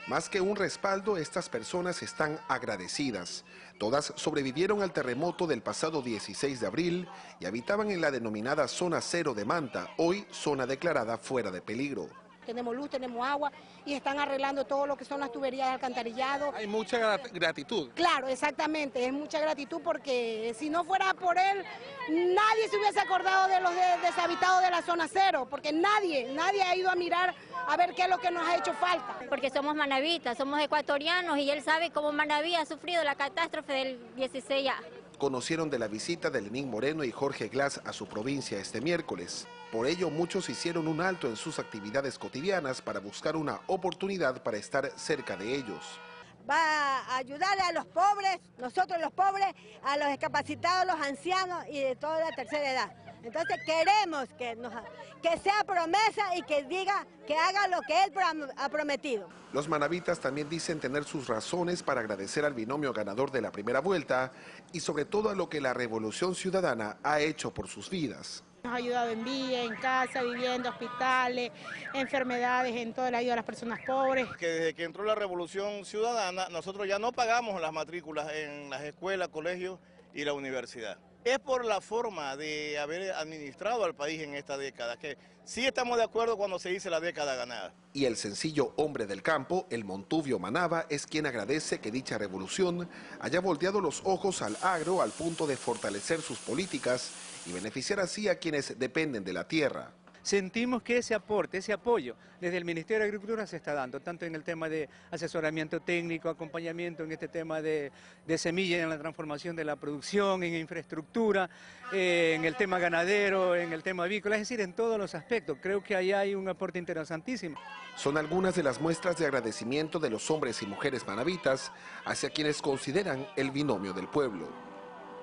Más que un respaldo, estas personas están agradecidas. Todas sobrevivieron al terremoto del pasado 16 de abril y habitaban en la denominada Zona Cero de Manta, hoy zona declarada fuera de peligro. Tenemos luz, tenemos agua y están arreglando todo lo que son las tuberías de alcantarillado. Hay mucha gratitud. Claro, exactamente, es mucha gratitud porque si no fuera por él, nadie se hubiese acordado de los deshabitados de la zona cero, porque nadie ha ido a mirar a ver qué es lo que nos ha hecho falta. Porque somos manavitas, somos ecuatorianos y él sabe cómo Manabí ha sufrido la catástrofe del 16A. Conocieron de la visita de Lenín Moreno y Jorge Glass a su provincia este miércoles. Por ello, muchos hicieron un alto en sus actividades cotidianas para buscar una oportunidad para estar cerca de ellos. Va a ayudar a los pobres, nosotros los pobres, a los discapacitados, los ancianos y de toda la tercera edad. Entonces queremos que sea promesa y que diga, que haga lo que él ha prometido. Los manavitas también dicen tener sus razones para agradecer al binomio ganador de la primera vuelta y sobre todo a lo que la Revolución Ciudadana ha hecho por sus vidas. Nos ha ayudado en vía, en casa, vivienda, hospitales, enfermedades, en toda la ayuda a las personas pobres. Que desde que entró la Revolución Ciudadana, nosotros ya no pagamos las matrículas en las escuelas, colegios y la universidad. Es por la forma de haber administrado al país en esta década, que sí estamos de acuerdo cuando se dice la década ganada. Y el sencillo hombre del campo, el Montuvio Manaba, es quien agradece que dicha revolución haya volteado los ojos al agro al punto de fortalecer sus políticas y beneficiar así a quienes dependen de la tierra. sentimos que ese aporte, ese apoyo desde el Ministerio de Agricultura se está dando, tanto en el tema de asesoramiento técnico, acompañamiento en este tema de semillas en la transformación de la producción, en infraestructura, en el tema ganadero, en el tema avícola, es decir, en todos los aspectos. Creo que ahí hay un aporte interesantísimo. Son algunas de las muestras de agradecimiento de los hombres y mujeres manavitas hacia quienes consideran el binomio del pueblo.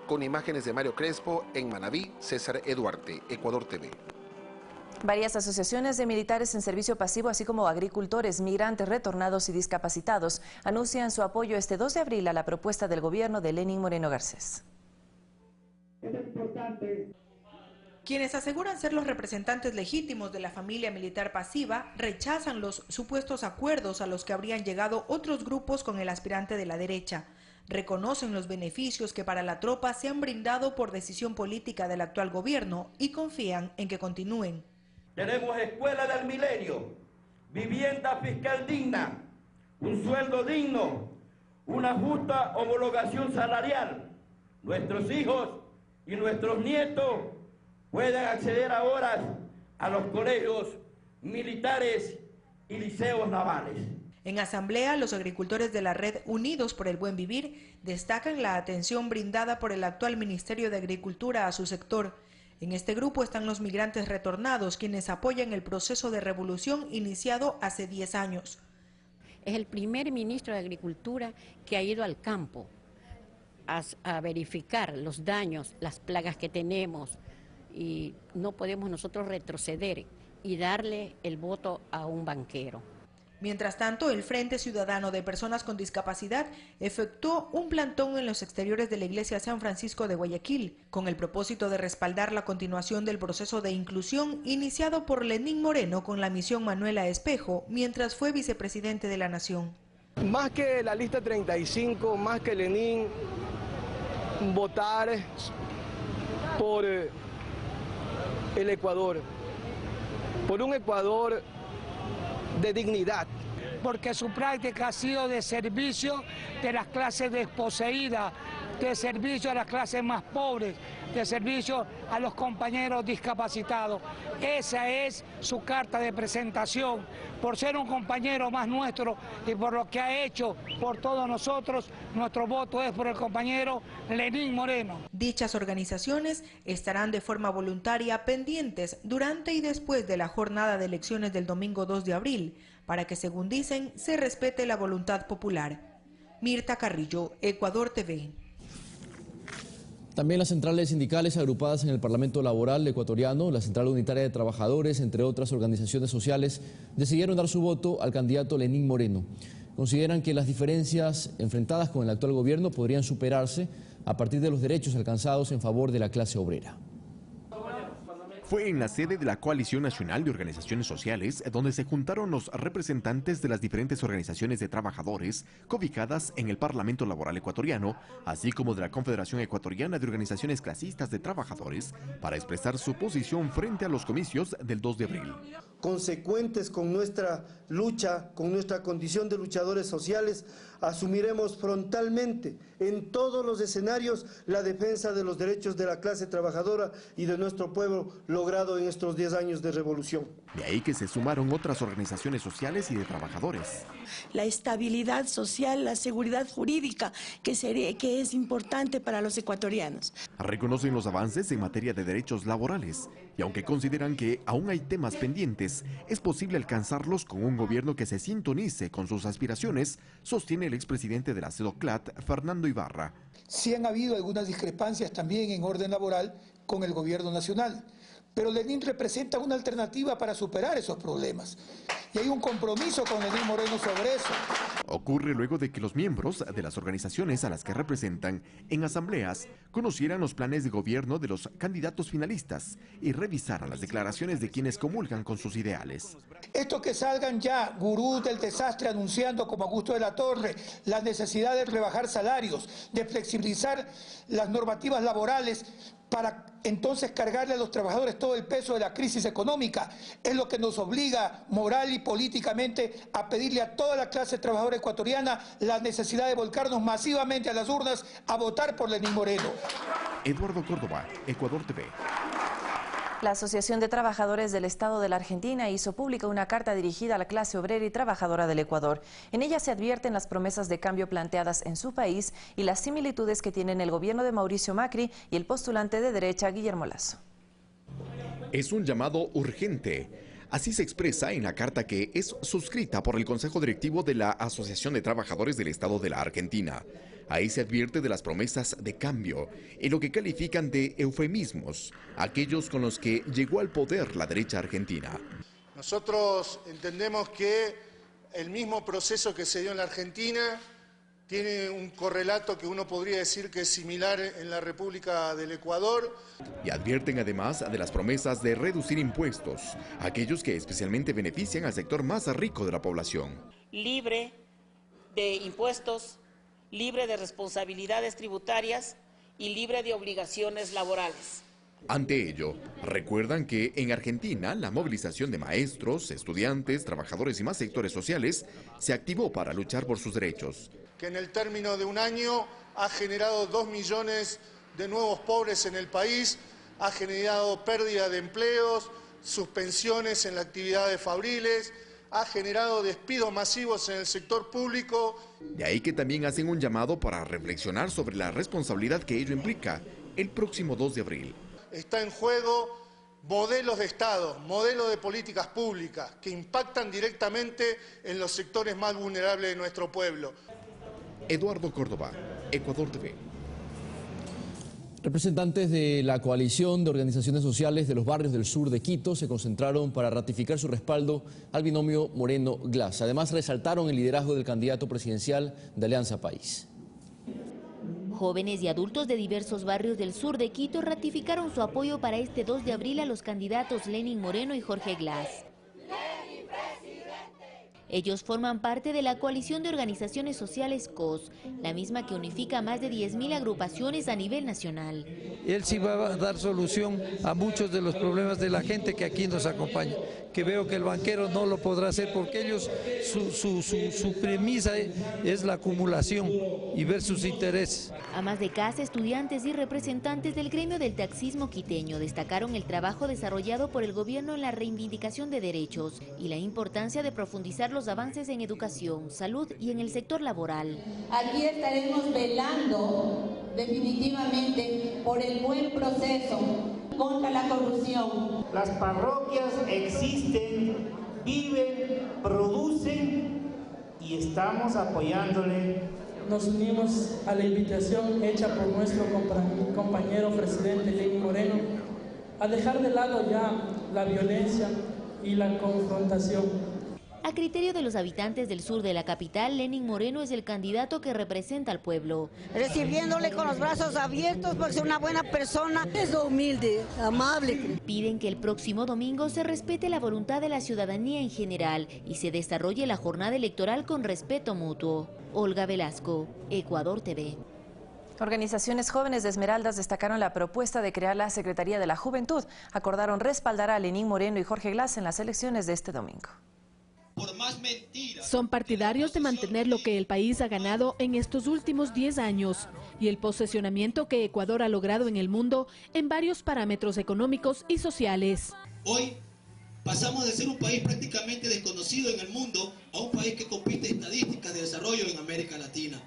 Con imágenes de Mario Crespo, en Manabí, César Eduarte, Ecuador TV. Varias asociaciones de militares en servicio pasivo, así como agricultores, migrantes, retornados y discapacitados, anuncian su apoyo este 2 de abril a la propuesta del gobierno de Lenín Moreno Garcés. Quienes aseguran ser los representantes legítimos de la familia militar pasiva rechazan los supuestos acuerdos a los que habrían llegado otros grupos con el aspirante de la derecha. Reconocen los beneficios que para la tropa se han brindado por decisión política del actual gobierno y confían en que continúen. Tenemos escuela del milenio, vivienda fiscal digna, un sueldo digno, una justa homologación salarial. Nuestros hijos y nuestros nietos pueden acceder ahora a los colegios militares y liceos navales. En asamblea, los agricultores de la red Unidos por el Buen Vivir destacan la atención brindada por el actual Ministerio de Agricultura a su sector. En este grupo están los migrantes retornados, quienes apoyan el proceso de revolución iniciado hace 10 años. Es el primer ministro de Agricultura que ha ido al campo a verificar los daños, las plagas que tenemos, y no podemos nosotros retroceder y darle el voto a un banquero. Mientras tanto, el Frente Ciudadano de Personas con Discapacidad efectuó un plantón en los exteriores de la Iglesia San Francisco de Guayaquil, con el propósito de respaldar la continuación del proceso de inclusión iniciado por Lenín Moreno con la misión Manuela Espejo, mientras fue vicepresidente de la Nación. Más que la lista 35, más que Lenín, votar por el Ecuador, por un Ecuador de dignidad. Porque su práctica ha sido de servicio de las clases desposeídas, de servicio a las clases más pobres, de servicio a los compañeros discapacitados. Esa es su carta de presentación, por ser un compañero más nuestro y por lo que ha hecho por todos nosotros. Nuestro voto es por el compañero Lenín Moreno. Dichas organizaciones estarán de forma voluntaria pendientes durante y después de la jornada de elecciones del domingo 2 de abril, para que, según dicen, se respete la voluntad popular. Mirta Carrillo, Ecuador TV. También las centrales sindicales agrupadas en el Parlamento Laboral ecuatoriano, la Central Unitaria de Trabajadores, entre otras organizaciones sociales, decidieron dar su voto al candidato Lenín Moreno. Consideran que las diferencias enfrentadas con el actual gobierno podrían superarse a partir de los derechos alcanzados en favor de la clase obrera. Fue en la sede de la Coalición Nacional de Organizaciones Sociales donde se juntaron los representantes de las diferentes organizaciones de trabajadores cobijadas en el Parlamento Laboral ecuatoriano, así como de la Confederación Ecuatoriana de Organizaciones Clasistas de Trabajadores, para expresar su posición frente a los comicios del 2 de abril. Consecuentes con nuestra lucha, con nuestra condición de luchadores sociales, asumiremos frontalmente en todos los escenarios la defensa de los derechos de la clase trabajadora y de nuestro pueblo logrado en estos 10 años de revolución. De ahí que se sumaron otras organizaciones sociales y de trabajadores. La estabilidad social, la seguridad jurídica que es importante para los ecuatorianos. Reconocen los avances en materia de derechos laborales y aunque consideran que aún hay temas pendientes, es posible alcanzarlos con un gobierno que se sintonice con sus aspiraciones, sostiene el expresidente de la CEDOCLAT, Fernando Ibarra. Sí han habido algunas discrepancias también en orden laboral con el gobierno nacional, pero Lenín representa una alternativa para superar esos problemas. Y hay un compromiso con Lenín Moreno sobre eso. Ocurre luego de que los miembros de las organizaciones a las que representan en asambleas conocieran los planes de gobierno de los candidatos finalistas y revisaran las declaraciones de quienes comulgan con sus ideales. Esto que salgan ya gurús del desastre anunciando como Augusto de la Torre la necesidad de rebajar salarios, de flexibilizar las normativas laborales para entonces cargarle a los trabajadores todo el peso de la crisis económica, es lo que nos obliga moral y políticamente a pedirle a toda la clase trabajadora ecuatoriana la necesidad de volcarnos masivamente a las urnas a votar por Lenín Moreno. Eduardo Córdoba, Ecuador TV. La Asociación de Trabajadores del Estado de la Argentina hizo pública una carta dirigida a la clase obrera y trabajadora del Ecuador. En ella se advierten las promesas de cambio planteadas en su país y las similitudes que tienen el gobierno de Mauricio Macri y el postulante de derecha Guillermo Lasso. Es un llamado urgente. Así se expresa en la carta que es suscrita por el Consejo Directivo de la Asociación de Trabajadores del Estado de la Argentina. Ahí se advierte de las promesas de cambio, en lo que califican de eufemismos, aquellos con los que llegó al poder la derecha argentina. Nosotros entendemos que el mismo proceso que se dio en la Argentina tiene un correlato que uno podría decir que es similar en la República del Ecuador. Y advierten además de las promesas de reducir impuestos, aquellos que especialmente benefician al sector más rico de la población. Libre de impuestos, libre de responsabilidades tributarias y libre de obligaciones laborales. Ante ello, recuerdan que en Argentina la movilización de maestros, estudiantes, trabajadores y más sectores sociales se activó para luchar por sus derechos. Que en el término de un año ha generado 2 millones de nuevos pobres en el país, ha generado pérdida de empleos, suspensiones en las actividades fabriles, ha generado despidos masivos en el sector público. De ahí que también hacen un llamado para reflexionar sobre la responsabilidad que ello implica el próximo 2 de abril. Está en juego modelos de Estado, modelos de políticas públicas que impactan directamente en los sectores más vulnerables de nuestro pueblo. Eduardo Córdoba, Ecuador TV. Representantes de la coalición de organizaciones sociales de los barrios del sur de Quito se concentraron para ratificar su respaldo al binomio Moreno-Glass. Además, resaltaron el liderazgo del candidato presidencial de Alianza País. Jóvenes y adultos de diversos barrios del sur de Quito ratificaron su apoyo para este 2 de abril a los candidatos Lenín Moreno y Jorge Glass. Ellos forman parte de la coalición de organizaciones sociales COS, la misma que unifica a más de 10.000 agrupaciones a nivel nacional. Él sí va a dar solución a muchos de los problemas de la gente que aquí nos acompaña, que veo que el banquero no lo podrá hacer porque ellos, su premisa es la acumulación y ver sus intereses. Amas de casa, estudiantes y representantes del gremio del taxismo quiteño destacaron el trabajo desarrollado por el gobierno en la reivindicación de derechos y la importancia de profundizar los avances en educación, salud y en el sector laboral. Aquí estaremos velando definitivamente por el buen proceso contra la corrupción. Las parroquias existen, viven, producen y estamos apoyándole. Nos unimos a la invitación hecha por nuestro compañero presidente Lenín Moreno a dejar de lado ya la violencia y la confrontación. A criterio de los habitantes del sur de la capital, Lenín Moreno es el candidato que representa al pueblo. Recibiéndole con los brazos abiertos porque es una buena persona, es humilde, amable. Piden que el próximo domingo se respete la voluntad de la ciudadanía en general y se desarrolle la jornada electoral con respeto mutuo. Olga Velasco, Ecuador TV. Organizaciones jóvenes de Esmeraldas destacaron la propuesta de crear la Secretaría de la Juventud. Acordaron respaldar a Lenín Moreno y Jorge Glass en las elecciones de este domingo. Son partidarios de mantener lo que el país ha ganado en estos últimos 10 años y el posicionamiento que Ecuador ha logrado en el mundo en varios parámetros económicos y sociales. Hoy pasamos de ser un país prácticamente desconocido en el mundo a un país que compite en estadísticas de desarrollo en América Latina.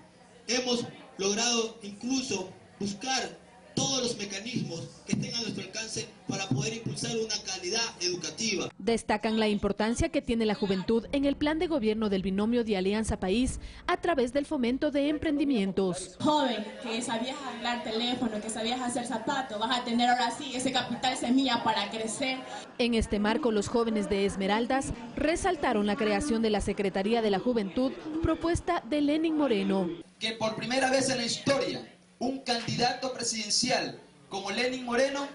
Hemos logrado incluso buscar todos los mecanismos que estén a nuestro alcance para poder impulsar una calidad educativa. Destacan la importancia que tiene la juventud en el plan de gobierno del binomio de Alianza País a través del fomento de emprendimientos. Joven, que sabías hablar teléfono, que sabías hacer zapatos, vas a tener ahora sí ese capital semilla para crecer. En este marco, los jóvenes de Esmeraldas resaltaron la creación de la Secretaría de la Juventud, propuesta de Lenín Moreno. Que por primera vez en la historia, un candidato presidencial como Lenín Moreno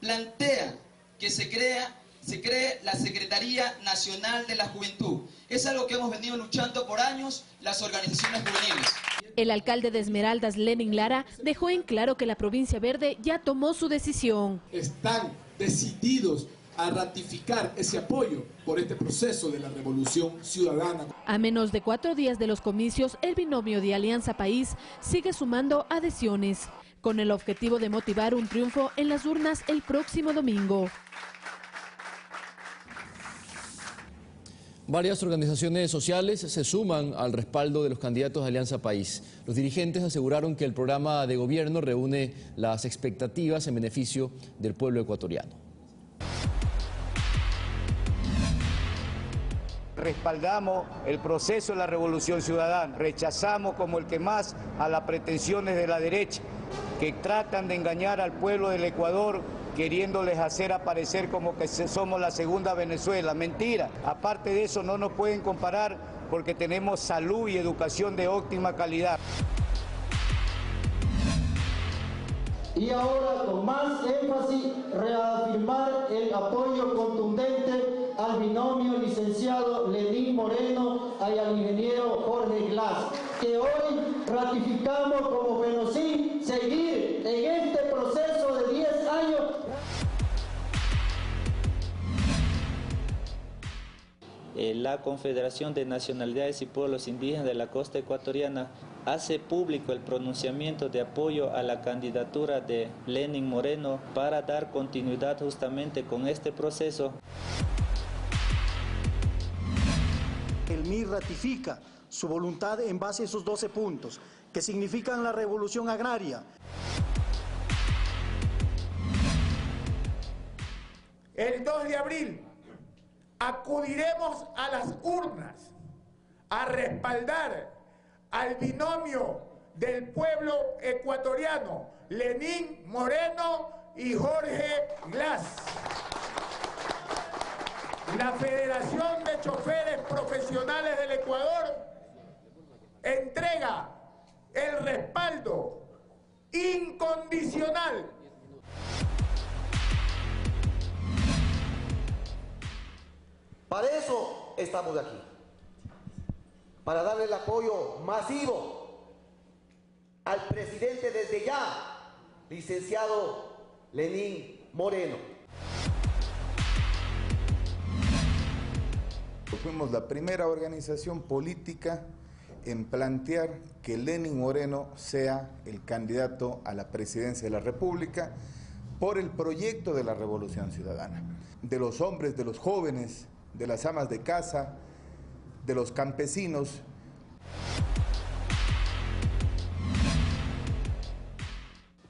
plantea que se cree la Secretaría Nacional de la Juventud. Es algo que hemos venido luchando por años las organizaciones juveniles. El alcalde de Esmeraldas, Lenín Lara, dejó en claro que la provincia verde ya tomó su decisión. Están decididos a ratificar ese apoyo por este proceso de la Revolución Ciudadana. A menos de 4 días de los comicios, el binomio de Alianza País sigue sumando adhesiones, con el objetivo de motivar un triunfo en las urnas el próximo domingo. Varias organizaciones sociales se suman al respaldo de los candidatos de Alianza País. Los dirigentes aseguraron que el programa de gobierno reúne las expectativas en beneficio del pueblo ecuatoriano. Respaldamos el proceso de la Revolución Ciudadana, rechazamos como el que más a las pretensiones de la derecha, que tratan de engañar al pueblo del Ecuador, queriéndoles hacer aparecer como que somos la segunda Venezuela. Mentira. Aparte de eso, no nos pueden comparar porque tenemos salud y educación de óptima calidad. Y ahora, con más énfasis, reafirmar el apoyo contundente al binomio licenciado Lenín Moreno y al ingeniero Jorge Glass, que hoy ratificamos como FENOCIN seguir en este proceso de 10 años. La Confederación de Nacionalidades y Pueblos Indígenas de la Costa Ecuatoriana hace público el pronunciamiento de apoyo a la candidatura de Lenín Moreno para dar continuidad justamente con este proceso. El MIR ratifica su voluntad en base a esos 12 puntos, que significan la revolución agraria. El 2 de abril acudiremos a las urnas a respaldar al binomio del pueblo ecuatoriano, Lenín Moreno y Jorge Glass. La Federación de Choferes Profesionales del Ecuador entrega el respaldo incondicional . Para eso estamos aquí, para darle el apoyo masivo al presidente desde ya, licenciado Lenín Moreno. Fuimos la primera organización política en plantear que Lenín Moreno sea el candidato a la presidencia de la República por el proyecto de la Revolución Ciudadana, de los hombres, de los jóvenes, de las amas de casa, de los campesinos.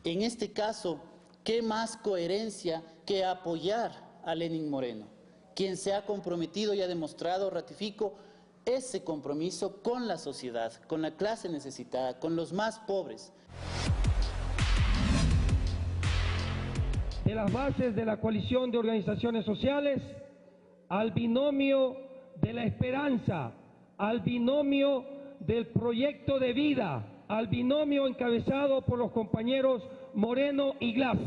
En este caso, ¿qué más coherencia que apoyar a Lenín Moreno, quien se ha comprometido y ha demostrado, ratifico, ese compromiso con la sociedad, con la clase necesitada, con los más pobres? De las bases de la coalición de organizaciones sociales, al binomio de la esperanza, al binomio del proyecto de vida, al binomio encabezado por los compañeros Moreno y Glass.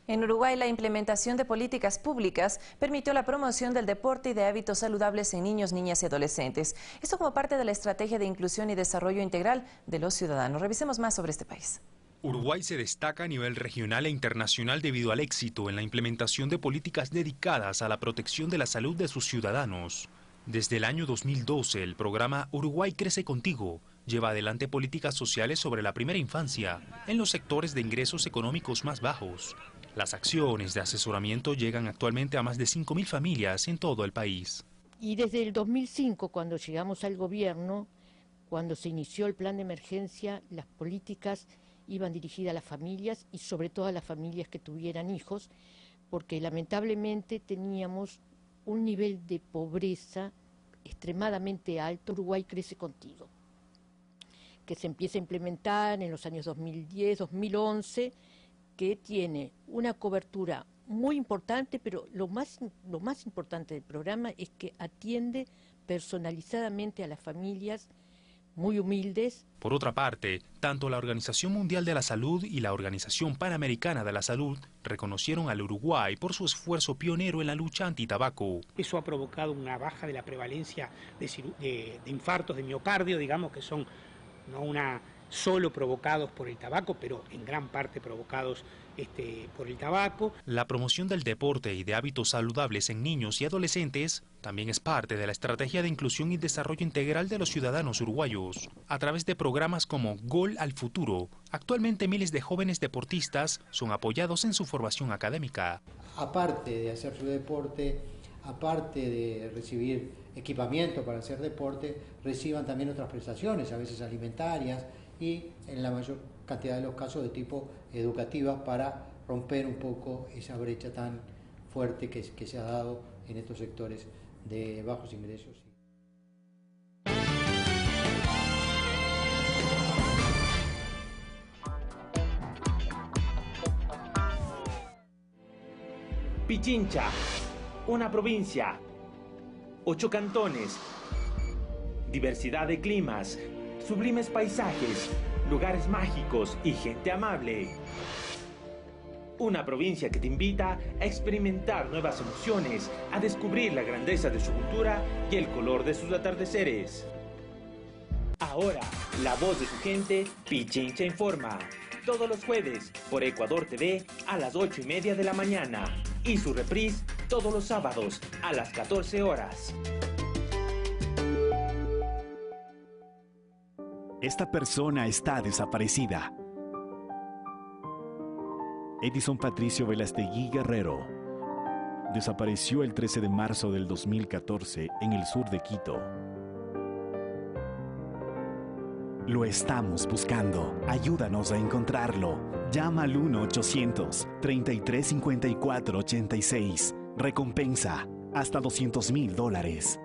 En Uruguay, la implementación de políticas públicas permitió la promoción del deporte y de hábitos saludables en niños, niñas y adolescentes. Esto como parte de la estrategia de inclusión y desarrollo integral de los ciudadanos. Revisemos más sobre este país. Uruguay se destaca a nivel regional e internacional debido al éxito en la implementación de políticas dedicadas a la protección de la salud de sus ciudadanos. Desde el año 2012, el programa Uruguay Crece Contigo lleva adelante políticas sociales sobre la primera infancia en los sectores de ingresos económicos más bajos. Las acciones de asesoramiento llegan actualmente a más de 5.000 familias en todo el país. Y desde el 2005, cuando llegamos al gobierno, cuando se inició el plan de emergencia, las políticas iban dirigidas a las familias y sobre todo a las familias que tuvieran hijos, porque lamentablemente teníamos un nivel de pobreza extremadamente alto. Uruguay Crece Contigo, que se empieza a implementar en los años 2010, 2011, que tiene una cobertura muy importante, pero lo más importante del programa es que atiende personalizadamente a las familias muy humildes. Por otra parte, tanto la Organización Mundial de la Salud y la Organización Panamericana de la Salud reconocieron al Uruguay por su esfuerzo pionero en la lucha antitabaco. Eso ha provocado una baja de la prevalencia de infartos de miocardio, digamos, que son no una solo provocados por el tabaco, pero en gran parte provocados por el tabaco. La promoción del deporte y de hábitos saludables en niños y adolescentes también es parte de la estrategia de inclusión y desarrollo integral de los ciudadanos uruguayos. A través de programas como Gol al Futuro, actualmente miles de jóvenes deportistas son apoyados en su formación académica. Aparte de hacer su deporte, aparte de recibir equipamiento para hacer deporte, reciban también otras prestaciones, a veces alimentarias y en la mayor cantidad de los casos de tipo educativa, para romper un poco esa brecha tan fuerte que se ha dado en estos sectores de bajos ingresos. Pichincha, una provincia, 8 cantones, diversidad de climas, sublimes paisajes, lugares mágicos y gente amable. Una provincia que te invita a experimentar nuevas emociones, a descubrir la grandeza de su cultura y el color de sus atardeceres. Ahora, la voz de su gente, Pichincha Informa. Todos los jueves por Ecuador TV a las 8:30 de la mañana. Y su reprise todos los sábados a las 14 horas. Esta persona está desaparecida. Edison Patricio Velastegui Guerrero desapareció el 13 de marzo del 2014 en el sur de Quito. Lo estamos buscando. Ayúdanos a encontrarlo. Llama al 1-800-3354-86. Recompensa hasta $200,000.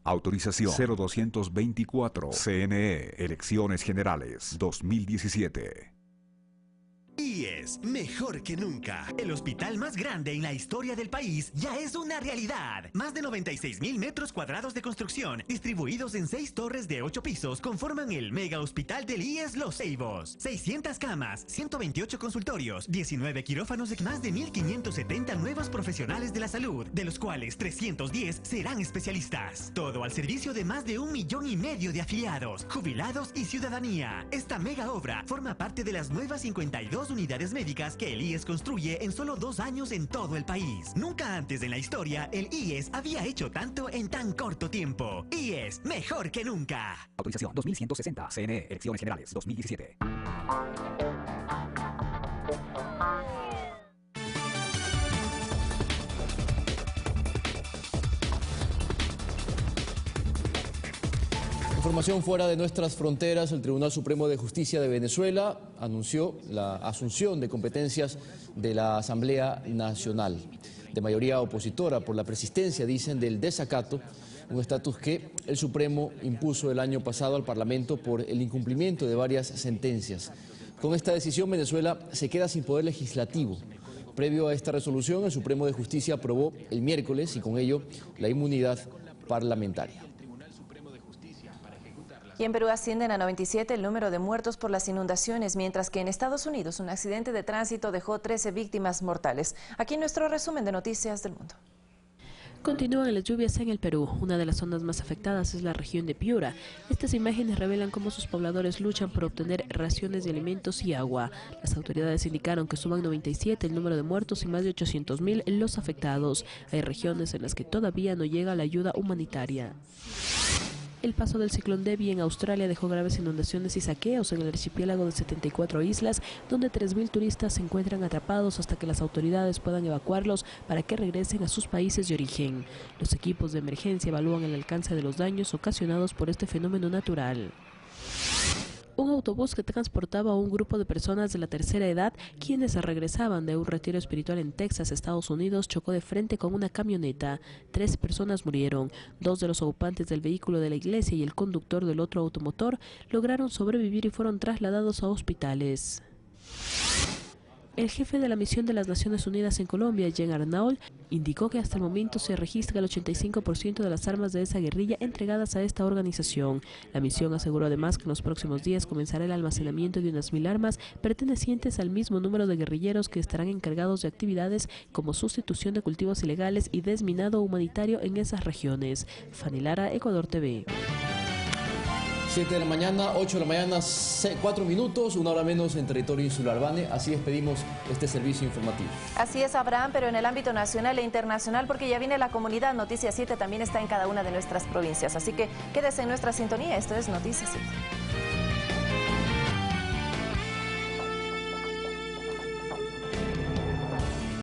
Autorización 0224. CNE. Elecciones Generales 2017. IES, mejor que nunca. El hospital más grande en la historia del país ya es una realidad. Más de 96,000 metros cuadrados de construcción, distribuidos en 6 torres de 8 pisos, conforman el mega hospital del IES Los Ceibos. 600 camas, 128 consultorios, 19 quirófanos de más de 1,570 nuevos profesionales de la salud, de los cuales 310 serán especialistas. Todo al servicio de más de 1,5 millones de afiliados, jubilados y ciudadanía. Esta mega obra forma parte de las nuevas 52 unidades médicas que el IES construye en solo 2 años en todo el país. Nunca antes en la historia el IES había hecho tanto en tan corto tiempo. IES, mejor que nunca. Autorización 2160. CNE. Elecciones Generales 2017. Información fuera de nuestras fronteras. El Tribunal Supremo de Justicia de Venezuela anunció la asunción de competencias de la Asamblea Nacional, de mayoría opositora, por la persistencia, dicen, del desacato, un estatus que el Supremo impuso el año pasado al Parlamento por el incumplimiento de varias sentencias. Con esta decisión, Venezuela se queda sin poder legislativo. Previo a esta resolución, el Supremo de Justicia aprobó el miércoles y con ello la inmunidad parlamentaria. Y en Perú ascienden a 97 el número de muertos por las inundaciones, mientras que en Estados Unidos un accidente de tránsito dejó 13 víctimas mortales. Aquí nuestro resumen de Noticias del Mundo. Continúan las lluvias en el Perú. Una de las zonas más afectadas es la región de Piura. Estas imágenes revelan cómo sus pobladores luchan por obtener raciones de alimentos y agua. Las autoridades indicaron que suman 97 el número de muertos y más de 800,000 los afectados. Hay regiones en las que todavía no llega la ayuda humanitaria. El paso del ciclón Debbie en Australia dejó graves inundaciones y saqueos en el archipiélago de 74 islas, donde 3,000 turistas se encuentran atrapados hasta que las autoridades puedan evacuarlos para que regresen a sus países de origen. Los equipos de emergencia evalúan el alcance de los daños ocasionados por este fenómeno natural. Un autobús que transportaba a un grupo de personas de la tercera edad, quienes regresaban de un retiro espiritual en Texas, Estados Unidos, chocó de frente con una camioneta. 3 personas murieron. 2 de los ocupantes del vehículo de la iglesia y el conductor del otro automotor lograron sobrevivir y fueron trasladados a hospitales. El jefe de la misión de las Naciones Unidas en Colombia, Jean Arnault, indicó que hasta el momento se registra el 85% de las armas de esa guerrilla entregadas a esta organización. La misión aseguró además que en los próximos días comenzará el almacenamiento de unas 1,000 armas pertenecientes al mismo número de guerrilleros que estarán encargados de actividades como sustitución de cultivos ilegales y desminado humanitario en esas regiones. Fanny Lara, Ecuador TV. 7 de la mañana, 8 de la mañana, 4 minutos, 1 hora menos en territorio insular. Vane, así despedimos este servicio informativo. Así es, Abraham, pero en el ámbito nacional e internacional, porque ya viene la comunidad. Noticias 7 también está en cada una de nuestras provincias. Así que quédese en nuestra sintonía. Esto es Noticias 7.